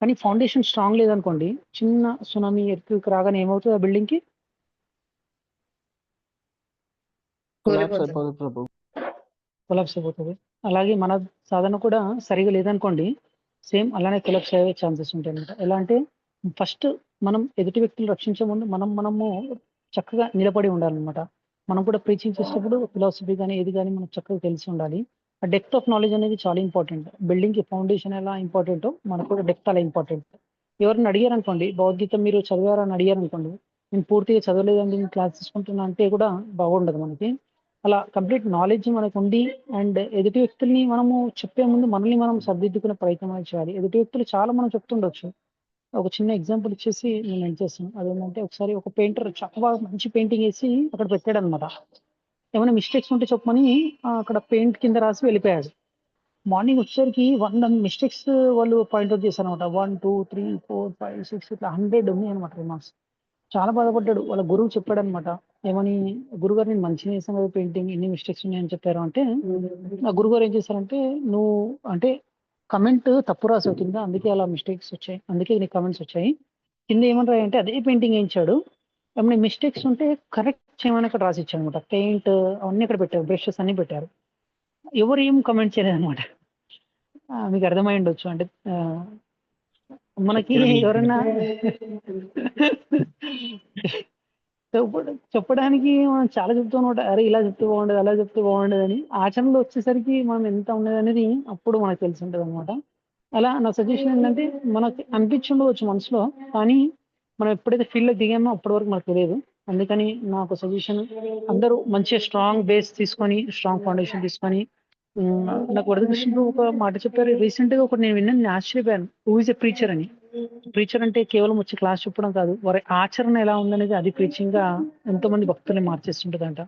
D: కానీ ఫౌండేషన్ స్ట్రాంగ్ లేదనుకోండి, చిన్న సునామీ ఎర్త్క్వేక్ రాగానే ఏమవుతుంది ఆ బిల్డింగ్ కి? కొలాప్స్ అయిపోతుంది. అలాగే మన సాధన కూడా సరిగా లేదనుకోండి, సేమ్ అలానే కొలాప్స్ అయ్యే ఛాన్సెస్ ఉంటాయి అనమాట. ఎలా అంటే ఫస్ట్ మనం ఎదుటి వ్యక్తులు రక్షించే ముందు మనము చక్కగా నిలబడి ఉండాలన్నమాట. మనం కూడా ప్రీచింగ్ చేసేటప్పుడు ఫిలాసఫీ కానీ ఏది కానీ మనకు చక్కగా తెలిసి ఉండాలి. ఆ డెప్త్ ఆఫ్ నాలెడ్జ్ అనేది చాలా ఇంపార్టెంట్. బిల్డింగ్కి ఫౌండేషన్ ఎలా ఇంపార్టెంటో మనకు కూడా డెప్త్ అలా ఇంపార్టెంట్. ఎవరిని అడిగారు అనుకోండి, భగవద్గీత మీరు చదివారని అడిగారు అనుకోండి, నేను పూర్తిగా చదవలేదండి నేను క్లాస్ తీసుకుంటున్నా అంటే కూడా బాగుండదు మనకి. అలా కంప్లీట్ నాలెడ్జ్ మనకు ఉండి అండ్ ఎదుటి వ్యక్తుల్ని మనము చెప్పే ముందు మనల్ని మనం సర్దిద్దుకునే ప్రయత్నం అనేది చేయాలి. ఎదుటి వ్యక్తులు చాలా మనం చెప్తుండొచ్చు. ఒక చిన్న ఎగ్జాంపుల్ ఇచ్చేసి నేను ఏం చేస్తాను, అదేంటంటే ఒకసారి ఒక పెయింటర్ చాలా బాగా మంచి పెయింటింగ్ వేసి అక్కడ పెట్టాడు అనమాట. ఏమైనా మిస్టేక్స్ ఉంటే చెప్పమని అక్కడ పెయింట్ కింద రాసి వెళ్ళిపోయాడు. మార్నింగ్ వచ్చేసరికి 100 మిస్టేక్స్ వాళ్ళు పాయింట్అవుట్ చేశారు అనమాట. 1, 2, 3, 4, 5, 6 ఇట్లా 100 ఉన్నాయి అనమాట రిమార్క్స్. చాలా బాధపడ్డాడు. వాళ్ళ గురువు చెప్పాడు అనమాట, ఏమని, గురుగారు నేను మంచిగా చేశాను కదా పెయింటింగ్, ఇన్ని మిస్టేక్స్ ఉన్నాయని చెప్పారు. అంటే ఆ గురుగారు ఏం చేశారంటే, నువ్వు అంటే కమెంట్ తప్పు రాసావు కింద, అందుకే అలా మిస్టేక్స్ వచ్చాయి, అందుకే నీకు కమెంట్స్ వచ్చాయి. కింద ఏమని రాయంటే అదే పెయింటింగ్ వేయించాడు, ఏమైనా మిస్టేక్స్ ఉంటే కరెక్ట్ చేయమని అక్కడ రాసి ఇచ్చాడు అనమాట. పెయింట్ అవన్నీ అక్కడ పెట్టారు, బ్రషెస్ అన్ని పెట్టారు. ఎవరు ఏం కమెంట్ చేయలేదు అనమాట. మీకు అర్థమై ఉండొచ్చు. అంటే మనకి ఎవరన్నా చెప్పడానికి మనం చాలా చెప్తూ ఉంటాం, అరే ఇలా చెప్తే బాగుండదు, అలా చెప్తే బాగుండదు అని. ఆచరణలో వచ్చేసరికి మనం ఎంత ఉండదు అనేది అప్పుడు మనకు తెలిసి ఉంటుంది అనమాట. అలా నా సజెషన్ ఏంటంటే మనకి అనిపించుండవచ్చు మనసులో, కానీ మనం ఎప్పుడైతే ఫీల్డ్లో దిగామో అప్పటి వరకు మనకు తెలియదు. అందుకని నాకు సజెషన్, అందరూ మంచిగా స్ట్రాంగ్ బేస్ తీసుకొని, స్ట్రాంగ్ ఫౌండేషన్ తీసుకొని, నాకు వరదకృష్ణ ఒక మాట చెప్పారు రీసెంట్గా, ఒకటి నేను విన్నాను, నేను ఆశ్చర్యపోయాను. హూ ఇస్ ఎ ప్రీచర్ అని. ప్రీచర్ అంటే కేవలం వచ్చి క్లాస్ చెప్పడం కాదు, వారి ఆచరణ ఎలా ఉందనేది అది ప్రీచింగ్ గా ఎంతో మంది భక్తుల్ని మార్చేస్తుంటదంట.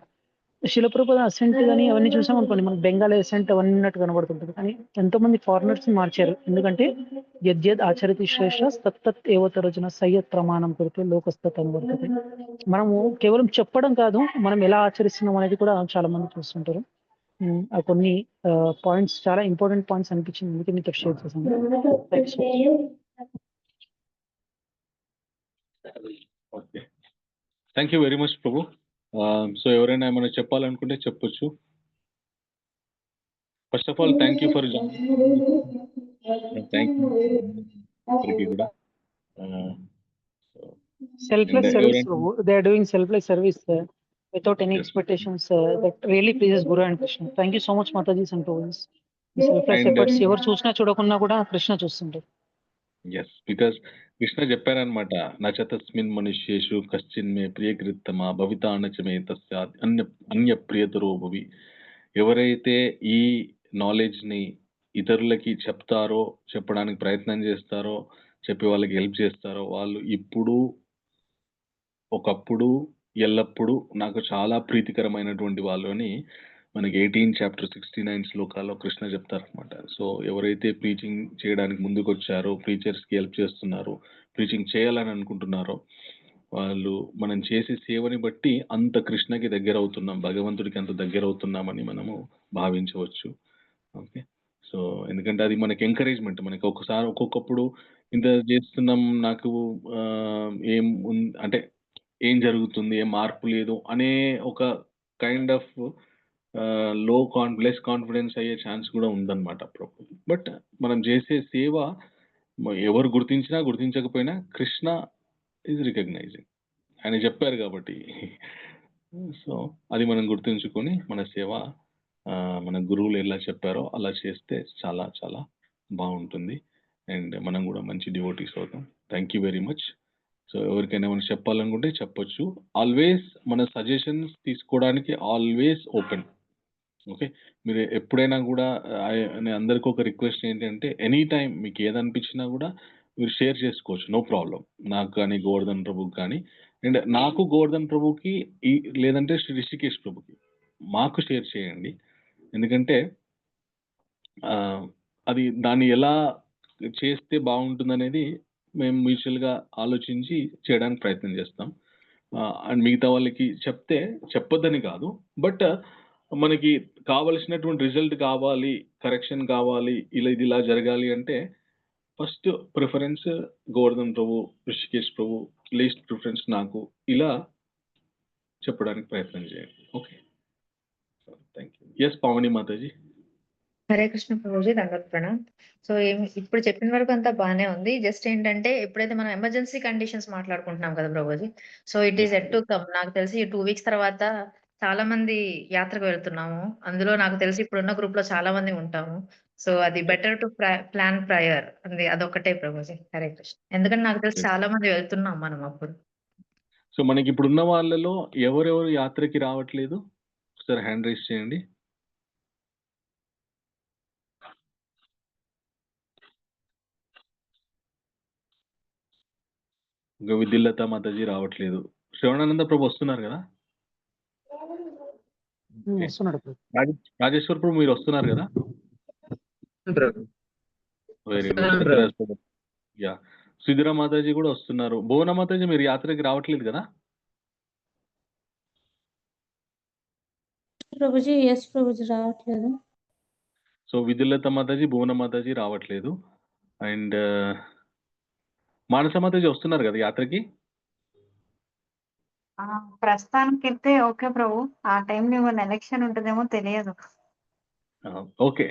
D: శిలప్రభుద అసెంట్ కానీ అవన్నీ చూసాం అనుకోండి, మనకి బెంగాల్ అసెంట్ అవన్నీ ఉన్నట్టు కనబడుతుంటుంది, కానీ ఎంతో మంది ఫారినర్స్ మార్చారు. ఎందుకంటే యద్యద్ ఆచరతి శ్రేష్ఠ తత్తత్ ఏవతరజన సయ్యత్ ప్రమాణం కొరితే లోకస్తత్ అనువర్తతే. మనము కేవలం చెప్పడం కాదు, మనం ఎలా ఆచరిస్తున్నాం అనేది కూడా చాలా మంది చూస్తుంటారు. ఆ కొన్ని పాయింట్స్ చాలా ఇంపార్టెంట్ పాయింట్స్ అనిపించింది, అందుకే మీతో షేర్ చేశాను.
A: Okay, thank you very much Prabhu. So ఎవరైనా ఏమైనా చెప్పాలనుకుంటే చెప్పొచ్చు. First of all thank you for thank you అందరికీ కూడా.
D: Selfless service, they are doing selfless service without any expectations. That really pleases Guru and Krishna. Thank you so much, Mataji and Province. Selfless efforts ఎవరు చూసినా చూడకున్నా కూడా కృష్ణ చూస్తుంటారు.
A: Yes, because Krishna చెప్పారనమాట, నచతస్మిన్ మనుష్యేషు కశ్చిన్ మే ప్రియకృత్తమా భవితా అనచమే తస్యాత్ అన్య ప్రియతరో భవి. ఎవరైతే ఈ నాలెడ్జ్ని ఇతరులకి చెప్తారో, చెప్పడానికి ప్రయత్నం చేస్తారో, చెప్పి వాళ్ళకి హెల్ప్ చేస్తారో, వాళ్ళు ఇప్పుడు, ఒకప్పుడు, ఎల్లప్పుడూ నాకు చాలా ప్రీతికరమైనటువంటి వాళ్ళు అని మనకి 18 చాప్టర్ 69 శ్లోకాల్లో కృష్ణ చెప్తారనమాట. సో ఎవరైతే ప్రీచింగ్ చేయడానికి ముందుకు వచ్చారో, ప్రీచర్స్కి హెల్ప్ చేస్తున్నారో, ప్రీచింగ్ చేయాలని అనుకుంటున్నారో, వాళ్ళు మనం చేసే సేవని బట్టి అంత కృష్ణకి దగ్గర అవుతున్నాం, భగవంతుడికి అంత దగ్గర అవుతున్నామని మనము భావించవచ్చు. ఓకే, సో ఎందుకంటే అది మనకి ఎంకరేజ్మెంట్. మనకి ఒక్కొక్కప్పుడు ఇంత చేస్తున్నాం, నాకు ఏం అంటే ఏం జరుగుతుంది, ఏం మార్పు లేదు అనే ఒక కైండ్ ఆఫ్ లెస్ కాన్ఫిడెన్స్ అయ్యే ఛాన్స్ కూడా ఉందన్నమాట అప్పుడప్పుడు. బట్ మనం చేసే సేవ ఎవరు గుర్తించినా గుర్తించకపోయినా కృష్ణ ఈజ్ రికగ్నైజింగ్, ఆయన చెప్పారు కాబట్టి. సో అది మనం గుర్తుంచుకొని మన సేవ మన గురువులు ఎలా చెప్పారో అలా చేస్తే చాలా చాలా బాగుంటుంది, అండ్ మనం కూడా మంచి డివోటీస్ అవుతాం. Thank you very much. So ఎవరికైనా ఏమైనా చెప్పాలనుకుంటే చెప్పొచ్చు. ఆల్వేస్ మన సజెషన్స్ తీసుకోవడానికి ఆల్వేస్ ఓపెన్. ఓకే, మీరు ఎప్పుడైనా కూడా అందరికీ ఒక రిక్వెస్ట్ ఏంటంటే, ఎనీ టైం మీకు ఏదనిపించినా కూడా మీరు షేర్ చేసుకోవచ్చు, నో ప్రాబ్లం. నాకు కానీ, గోవర్ధన్ ప్రభుకి కానీ, అండ్ నాకు గోవర్ధన్ ప్రభుకి లేదంటే శ్రీ రిషికేష్ ప్రభుకి మాకు షేర్ చేయండి. ఎందుకంటే అది దాన్ని ఎలా చేస్తే బాగుంటుందనేది మేము మ్యూచువల్గా ఆలోచించి చేయడానికి ప్రయత్నం చేస్తాం. అండ్ మిగతా వాళ్ళకి చెప్తే చెప్పొద్దని కాదు, బట్ మనకి కావలసినటువంటి రిజల్ట్ కావాలి, కరెక్షన్ కావాలి, ఇది ఇలా జరగాలి అంటే first preference Govardhan Prabhu, Rishikesh Prabhu, least preference నాకు, ఇలా చెప్పడానికి ప్రయత్నం చేయండి. Okay, thank you. Yes Pavani Mataji.
C: Hare Krishna Prabhuji, దండోత్ ప్రణామ్. సో ఇప్పుడు చెప్పిన వరకు అంతా బాగానే ఉంది. జస్ట్ ఏంటంటే ఎప్పుడైతే మనం ఎమర్జెన్సీ కండిషన్స్ మాట్లాడుకుంటున్నాం కదా Prabhuji, so it is at to come. నాకు తెలిసి 2 weeks తర్వాత చాలా మంది యాత్రకు వెళ్తున్నాము. అందులో నాకు తెలిసి ఇప్పుడున్న గ్రూప్ లో చాలా మంది ఉంటాము. సో అది బెటర్ టు ప్లాన్ ప్రయర్ అంది, అదొక్కటే ప్రభుజీ. హరే కృష్ణ. ఎందుకంటే నాకు తెలిసి చాలా మంది వెళ్తున్నాం మనం అప్పుడు.
A: సో మనకి ఇప్పుడున్న వాళ్ళలో ఎవరెవరు యాత్రకి రావట్లేదు ఒకసారి హ్యాండ్ రైజ్ చేయండి. విద్యుల్లత మాతాజీ రావట్లేదు. శ్రవణానంద ప్రభు వస్తున్నారు కదా, రాజేశ్వర్ ప్రభు మీరు వస్తున్నారు కదా, వెరీ గుడ్. యా, సుధీరా మాతాజీ కూడా వస్తున్నారు. భువన మాతాజీ మీరు యాత్రకి రావట్లేదు కదా?
I: ప్రభుజీ ఎస్ ప్రభుజీ రావట్లేదు.
A: సో విద్యుల్లత మాతాజీ, భువన మాతాజీ రావట్లేదు. అండ్ మానస మాతాజీ వస్తున్నారు కదా యాత్రకి?
G: ప్రస్తుతానికి అయితే ఓకే ప్రభు. ఆ టైంలో ఏమైనా ఎలక్షన్ ఉంటుందేమో తెలియదు,
A: ఓకే,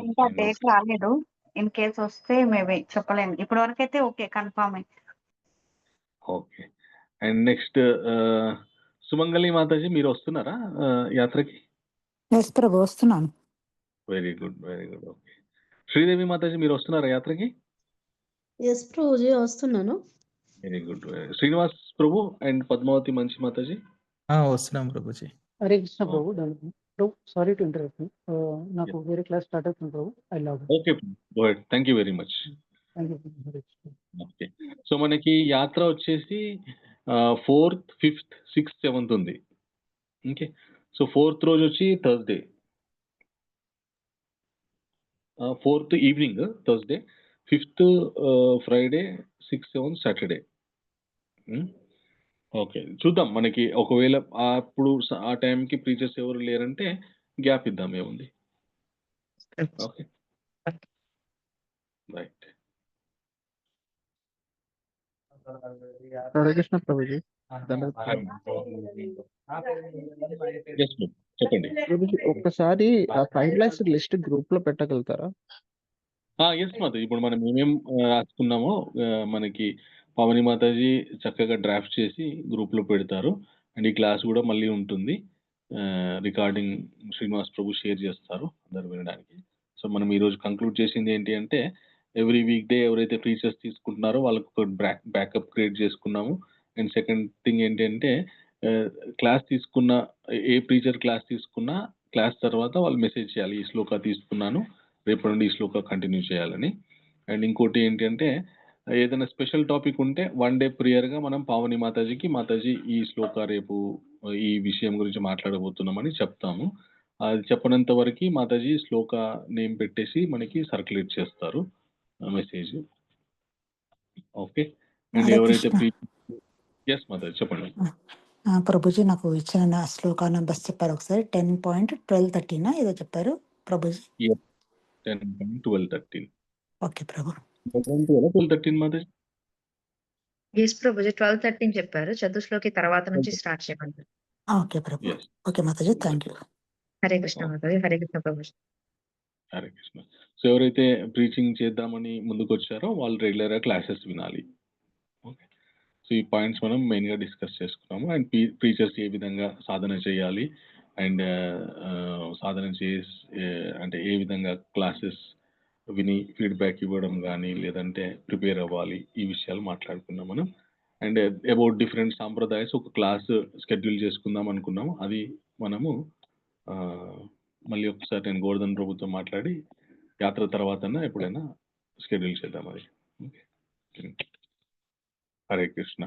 G: ఇంకా డేట్ రాలేదు. ఇన్ కేస్ వస్తే మేబీ చెప్పలేము. ఇప్పటి వరకు అయితే okay, confirm.
A: Okay, and next Sumangali Mataji మీరు వస్తున్నారా యాత్రకి?
H: ఎస్ ప్రభు, వస్తున్నాను.
A: Very good, very good. Okay, Sridevi Mataji మీరు వస్తున్నారా యాత్రకి?
F: ఎస్ ప్రభుజీ వస్తున్నాను.
A: Very good. Srinivas Prabhu and Padmavati మంచి మాతాజీ.
B: వస్తున్నాం Prabhuji.
D: Hare Krishna Prabhu. Prabhu sorry to interrupt. నాకు వేరే క్లాస్ స్టార్ట్ అవుతుంది Prabhu. I love.
A: Okay, go ahead. Thank you very much.
D: Thank you. Hare Krishna.
A: Okay. So మనకి యాత్ర వచ్చేసి 4th, 5th, 6th, 7th ఉంది. ఓకే. సో 4th రోజు వచ్చి Thursday, 4th evening Thursday, 5th Friday, 6th, 7th Saturday. Okay, చూద్దాం. మనకి ఒకవేళ అప్పుడు ఆ టైంకి ప్రీచర్స్ ఎవరు లేరంటే గ్యాప్ ఇద్దాం, ఏముంది. Okay, right.
E: హరే కృష్ణ ప్రభుజీ.
A: చెప్పండి.
E: ప్రభుజీ ఒక్కసారి ఆ ఫైనలైజ్డ్ లిస్ట్ గ్రూప్ లో పెట్టగలుగుతారా?
A: ఎస్ మాతాజీ, ఇప్పుడు మనం ఏమేం రాసుకున్నామో మనకి పవని మాతాజీ చక్కగా డ్రాఫ్ట్ చేసి గ్రూప్లో పెడతారు. అండ్ ఈ క్లాస్ కూడా మళ్ళీ ఉంటుంది, రికార్డింగ్ శ్రీనివాస్ ప్రభు షేర్ చేస్తారు అందరు వినడానికి. సో మనం ఈరోజు కంక్లూడ్ చేసింది ఏంటి అంటే, ఎవ్రీ వీక్ డే ఎవరైతే ఫీచర్స్ తీసుకుంటున్నారో వాళ్ళకు ఒక బ్యాకప్ క్రియేట్ చేసుకున్నాము. అండ్ సెకండ్ థింగ్ ఏంటంటే, క్లాస్ తీసుకున్న ఏ ప్రీచర్ క్లాస్ తీసుకున్నా క్లాస్ తర్వాత వాళ్ళు మెసేజ్ చేయాలి, ఈ శ్లోక తీసుకున్నాను, రేపటి నుండి ఈ శ్లోక కంటిన్యూ చేయాలని. అండ్ ఇంకోటి ఏంటంటే, ఏదైనా స్పెషల్ టాపిక్ ఉంటే వన్ డే ప్రియర్గా మనం పావని మాతాజీకి, మాతాజీ ఈ శ్లోక రేపు ఈ విషయం గురించి మాట్లాడబోతున్నామని చెప్తాము. అది చెప్పనంత వరకు మాతాజీ శ్లోక నేమ్ పెట్టేసి మనకి సర్క్యులేట్ చేస్తారు మెసేజ్. ఓకే. అండ్ ఎవరైతే ఎస్ మాతాజీ చెప్పండి.
H: ప్రభుజీ నాకు ఇచ్చిన శ్లోక నంబర్స్ చెప్పారు ఒకసారి. 10.1213 ఏదో చెప్పారు ప్రభుజీ.
A: 10.1213.
H: ఓకే ప్రభు.
A: 1213 మాతాజీ.
C: ఎస్ ప్రభుజీ 12:13 చెప్పారు. చతుశ్లోకి తర్వాత నుంచి స్టార్ట్ చేయమంటారు.
H: Okay Prabhu. Okay Mataji, thank you.
C: Hare Krishna Mataji. Hare Krishna Prabhuji.
A: Hare Krishna. So ఎవరైతే ప్రీచింగ్ చేద్దామని ముందుకు వచ్చారో వాళ్ళు రెగ్యులర్గా క్లాసెస్ వినాలి. ఓకే. సో ఈ పాయింట్స్ మనం మెయిన్గా డిస్కస్ చేసుకున్నాము. అండ్ ప్రీచర్స్ ఏ విధంగా సాధన చేయాలి, అండ్ సాధన అంటే ఏ విధంగా క్లాసెస్ విని ఫీడ్బ్యాక్ ఇవ్వడం కానీ లేదంటే ప్రిపేర్ అవ్వాలి, ఈ విషయాలు మాట్లాడుకున్నాం మనం. అండ్ అబౌట్ డిఫరెంట్ సాంప్రదాయస్ ఒక క్లాస్ షెడ్యూల్ చేసుకుందాం అనుకున్నాము. అది మనము మళ్ళీ ఒకసారి నేను గోవర్ధన్ ప్రభుతో మాట్లాడి యాత్ర తర్వాత ఎప్పుడైనా షెడ్యూల్ చేద్దాం అది. ఓకే. హరే కృష్ణ.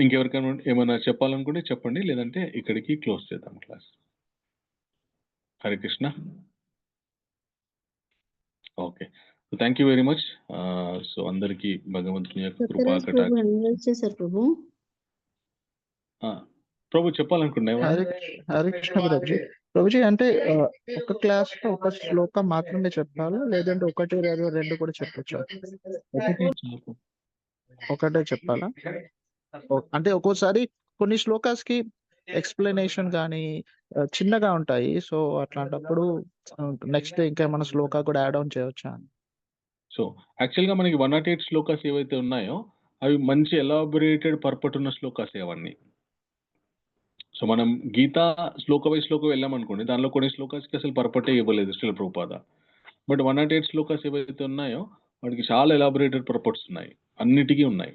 A: ఇంకెవరికైనా ఏమైనా చెప్పాలనుకుంటే చెప్పండి, లేదంటే ఇక్కడికి క్లోజ్ చేద్దాం class. Hare Krishna. Okay, thank you very much. So అందరికీ భగవంతుని యొక్క కృపా
F: చేశారు ప్రభు.
A: ప్రభు చెప్పాలనుకున్నా.
E: హరే కృష్ణ ప్రభుజీ. ప్రభుజీ అంటే ఒక క్లాస్ లో ఒక శ్లోకం మాత్రమే చెప్పాలా, లేదంటే ఒకటి రెండు కూడా చెప్పొచ్చా? ఒకటే చెప్పాలా? అంటే ఒక్కోసారి కొన్ని శ్లోకాస్ కి ఎక్స్ప్లెనేషన్ కానీ చిన్నగా ఉంటాయి. సో అట్లాంటప్పుడు నెక్స్ట్ ఇంకా మన శ్లోకా కూడా యాడ్ ఆన్ చేయవచ్చా?
A: సో యాక్చువల్గా మనకి 108 శ్లోకాస్ ఏవైతే ఉన్నాయో అవి మంచి ఎలాబొరేటెడ్ పర్పట్ ఉన్న శ్లోకాస్ అవన్నీ. సో మనం గీతా శ్లోక బై శ్లోక వెళ్ళామనుకోండి, దానిలో కొన్ని శ్లోకాస్కి అసలు పర్పటే ఇవ్వలేదు శ్రీల ప్రభుపాద. బట్ 108 శ్లోకాస్ ఏవైతే ఉన్నాయో వాటికి చాలా ఎలాబొరేటెడ్ పర్పట్స్ ఉన్నాయి, అన్నిటికీ ఉన్నాయి.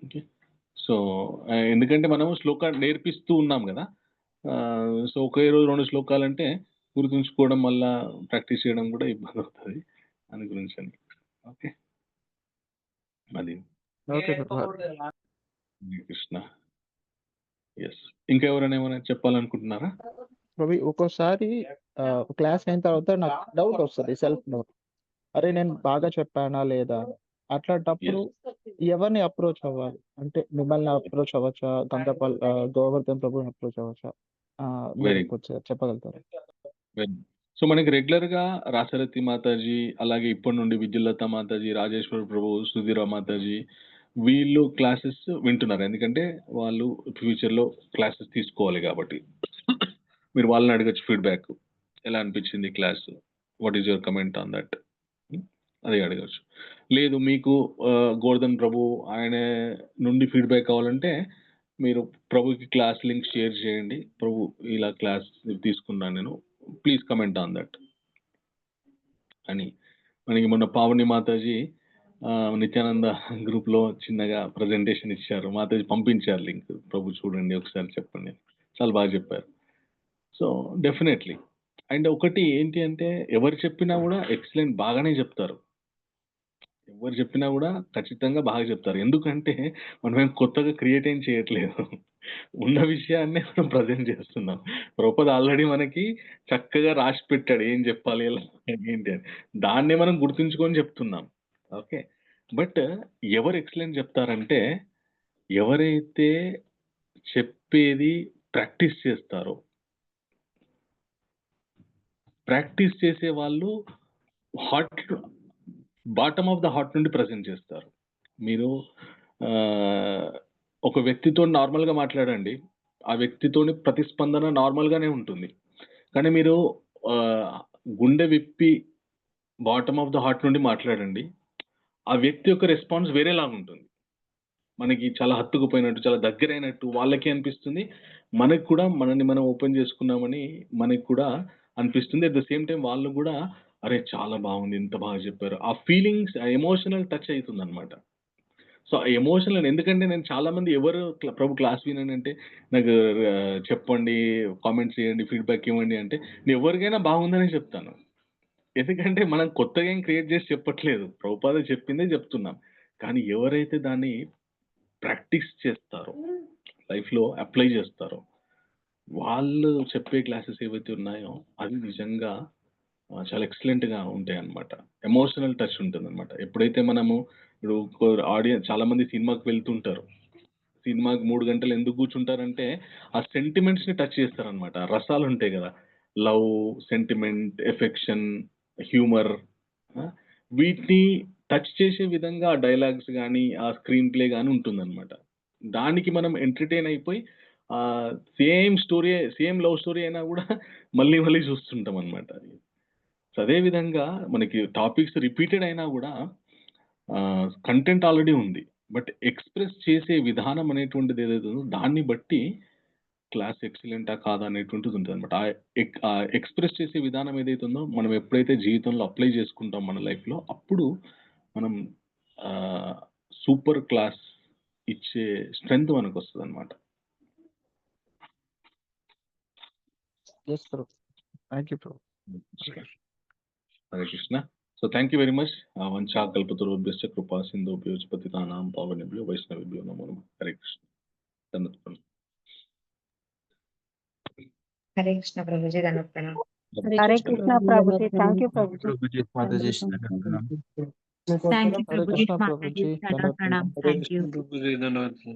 A: ఓకే. సో ఎందుకంటే మనం శ్లోక నేర్పిస్తూ ఉన్నాం కదా. సో ఒకే రోజు 2 శ్లోకాలంటే గుర్తుంచుకోవడం వల్ల ప్రాక్టీస్ చేయడం కూడా ఇబ్బంది అవుతుంది, దాని గురించి అని. ఓకే, అది కృష్ణ. ఎస్, ఇంకెవరైనా ఏమైనా చెప్పాలనుకుంటున్నారా?
E: ఒక్కోసారి క్లాస్ అయిన తర్వాత నాకు డౌట్ వస్తుంది, సెల్ఫ్ డౌట్. అరే నేను బాగా చెప్పానా లేదా? అట్లాంటప్పుడు ఎవరిని అప్రోచ్ అవ్వాలి? అంటే మిమ్మల్ని అప్రోచ్ అవ్వచ్చా, గోవర్ధన్ ప్రభుని అప్రోచ్ అవ్వచ్చా? చెప్పగలుగుతారు?
A: సో మనకి రెగ్యులర్గా రాసరథి మాతాజీ, అలాగే ఇప్పటి నుండి విద్యుల్లత మాతాజీ, రాజేశ్వర ప్రభు, సుధీర మాతాజీ వీళ్ళు క్లాసెస్ వింటున్నారు. ఎందుకంటే వాళ్ళు ఫ్యూచర్లో క్లాసెస్ తీసుకోవాలి కాబట్టి మీరు వాళ్ళని అడగచ్చు, ఫీడ్బ్యాక్ ఎలా అనిపించింది class, what is your comment on that, అది అడగచ్చు. లేదు మీకు గోవర్ధన్ ప్రభు ఆయన నుండి ఫీడ్బ్యాక్ కావాలంటే మీరు ప్రభుకి క్లాస్ లింక్ షేర్ చేయండి, ప్రభు ఇలా క్లాస్ తీసుకున్నాను నేను, ప్లీజ్ కమెంట్ ఆన్ దట్. అని. మనకి మొన్న పావని మాతాజీ నిత్యానంద గ్రూప్లో చిన్నగా ప్రజెంటేషన్ ఇచ్చారు. మాతాజీ పంపించారు లింక్. ప్రభు చూడండి ఒకసారి చెప్పండి. చాలా బాగా చెప్పారు. So definitely. అండ్ ఒకటి ఏంటి అంటే ఎవరు చెప్పినా కూడా ఎక్సలెంట్ బాగానే చెప్తారు. ఎవరు చెప్పినా కూడా ఖచ్చితంగా బాగా చెప్తారు. ఎందుకంటే మనమేం కొత్తగా క్రియేట్ ఏం చేయట్లేదు. ఉన్న విషయాన్నే మనం ప్రజెంట్ చేస్తున్నాం. ప్రభుపాద ఆల్రెడీ మనకి చక్కగా రాసి పెట్టాడు ఏం చెప్పాలి ఎలా ఏంటి అని. దాన్నే మనం గుర్తుంచుకొని చెప్తున్నాం. ఓకే. బట్ ఎవరు ఎక్సలెంట్ చెప్తారంటే ఎవరైతే చెప్పేది ప్రాక్టీస్ చేస్తారో. ప్రాక్టీస్ చేసే వాళ్ళు heart bottom of the heart నుండి ప్రజెంట్ చేస్తారు. మీరు ఒక వ్యక్తితో నార్మల్గా మాట్లాడండి, ఆ వ్యక్తితోని ప్రతిస్పందన నార్మల్గానే ఉంటుంది. కానీ మీరు గుండె విప్పి బాటమ్ ఆఫ్ ద హార్ట్ నుండి మాట్లాడండి, ఆ వ్యక్తి యొక్క రెస్పాన్స్ వేరేలాగా ఉంటుంది. మనకి చాలా హత్తుకుపోయినట్టు, చాలా దగ్గరైనట్టు వాళ్ళకి అనిపిస్తుంది. మనకి కూడా మనల్ని మనం ఓపెన్ చేసుకున్నామని మనకి కూడా అనిపిస్తుంది. అట్ ద సేమ్ టైం వాళ్ళు కూడా అరే చాలా బాగుంది, ఇంత బాగా చెప్పారు. ఆ ఫీలింగ్స్, ఆ ఎమోషనల్ టచ్ అవుతుంది అనమాట. సో ఆ ఎమోషనల్ ఎందుకంటే నేను చాలా మంది ఎవరు ప్రభు క్లాస్ వినండి అంటే నాకు చెప్పండి, కామెంట్స్ చేయండి, ఫీడ్బ్యాక్ ఇవ్వండి అంటే నేను ఎవరికైనా బాగుందనే చెప్తాను. ఎందుకంటే మనం కొత్తగా ఏం క్రియేట్ చేసి చెప్పట్లేదు, ప్రభుపాద చెప్పిందే చెప్తున్నాం. కానీ ఎవరైతే దాన్ని ప్రాక్టీస్ చేస్తారో, లైఫ్లో అప్లై చేస్తారో, వాళ్ళు చెప్పే క్లాసెస్ ఏవైతే ఉన్నాయో అవి నిజంగా చాలా ఎక్సలెంట్గా ఉంటాయి అన్నమాట. ఎమోషనల్ టచ్ ఉంటుంది అనమాట. ఎప్పుడైతే మనము ఇప్పుడు ఆడియన్స్ చాలా మంది సినిమాకి వెళ్తుంటారు, సినిమాకి 3 గంటలు ఎందుకు కూర్చుంటారంటే ఆ సెంటిమెంట్స్ని టచ్ చేస్తారనమాట. రసాలు ఉంటాయి కదా, లవ్, సెంటిమెంట్, ఎఫెక్షన్, హ్యూమర్, వీటిని టచ్ చేసే విధంగా ఆ డైలాగ్స్ కానీ ఆ స్క్రీన్ ప్లే కానీ ఉంటుందన్నమాట. దానికి మనం ఎంటర్టైన్ అయిపోయి same story, same love story అయినా కూడా మళ్ళీ మళ్ళీ చూస్తుంటాం అనమాట. సో అదేవిధంగా మనకి టాపిక్స్ రిపీటెడ్ అయినా కూడా కంటెంట్ ఆల్రెడీ ఉంది. బట్ ఎక్స్ప్రెస్ చేసే విధానం అనేటువంటిది ఏదైతే ఉందో దాన్ని బట్టి క్లాస్ ఎక్సలెంటా కాదా అనేటువంటిది ఉంటుంది అనమాట. ఆ ఎక్స్ప్రెస్ చేసే విధానం ఏదైతే ఉందో మనం ఎప్పుడైతే జీవితంలో అప్లై చేసుకుంటాం మన లైఫ్లో, అప్పుడు మనం సూపర్ క్లాస్ ఇచ్చే స్ట్రెంగ్త్ మనకు వస్తుంది అనమాట. Hare Krishna. So thank you very much. వంచా కల్పతరుభ్యశ్చ కృపా సింధుభ్యో పతితానాం పావనేభ్యో వైష్ణవేభ్యో నమో నమః. హరే కృష్ణ.
C: హరే కృష్ణ ప్రభుజీ, ధన్యవాదాలు.
G: Hare Krishna Prabhuji. Thank you Prabhuji.
B: Prabhuji Mataji
I: thank you
E: Hare
I: Prabhuji.
E: Krishna
I: Mataji
E: Prabhuji, ధన్యవాదాలు.
I: ప్రణామ్.
E: Hare
I: thank you.
M: ధన్యవాదాలు.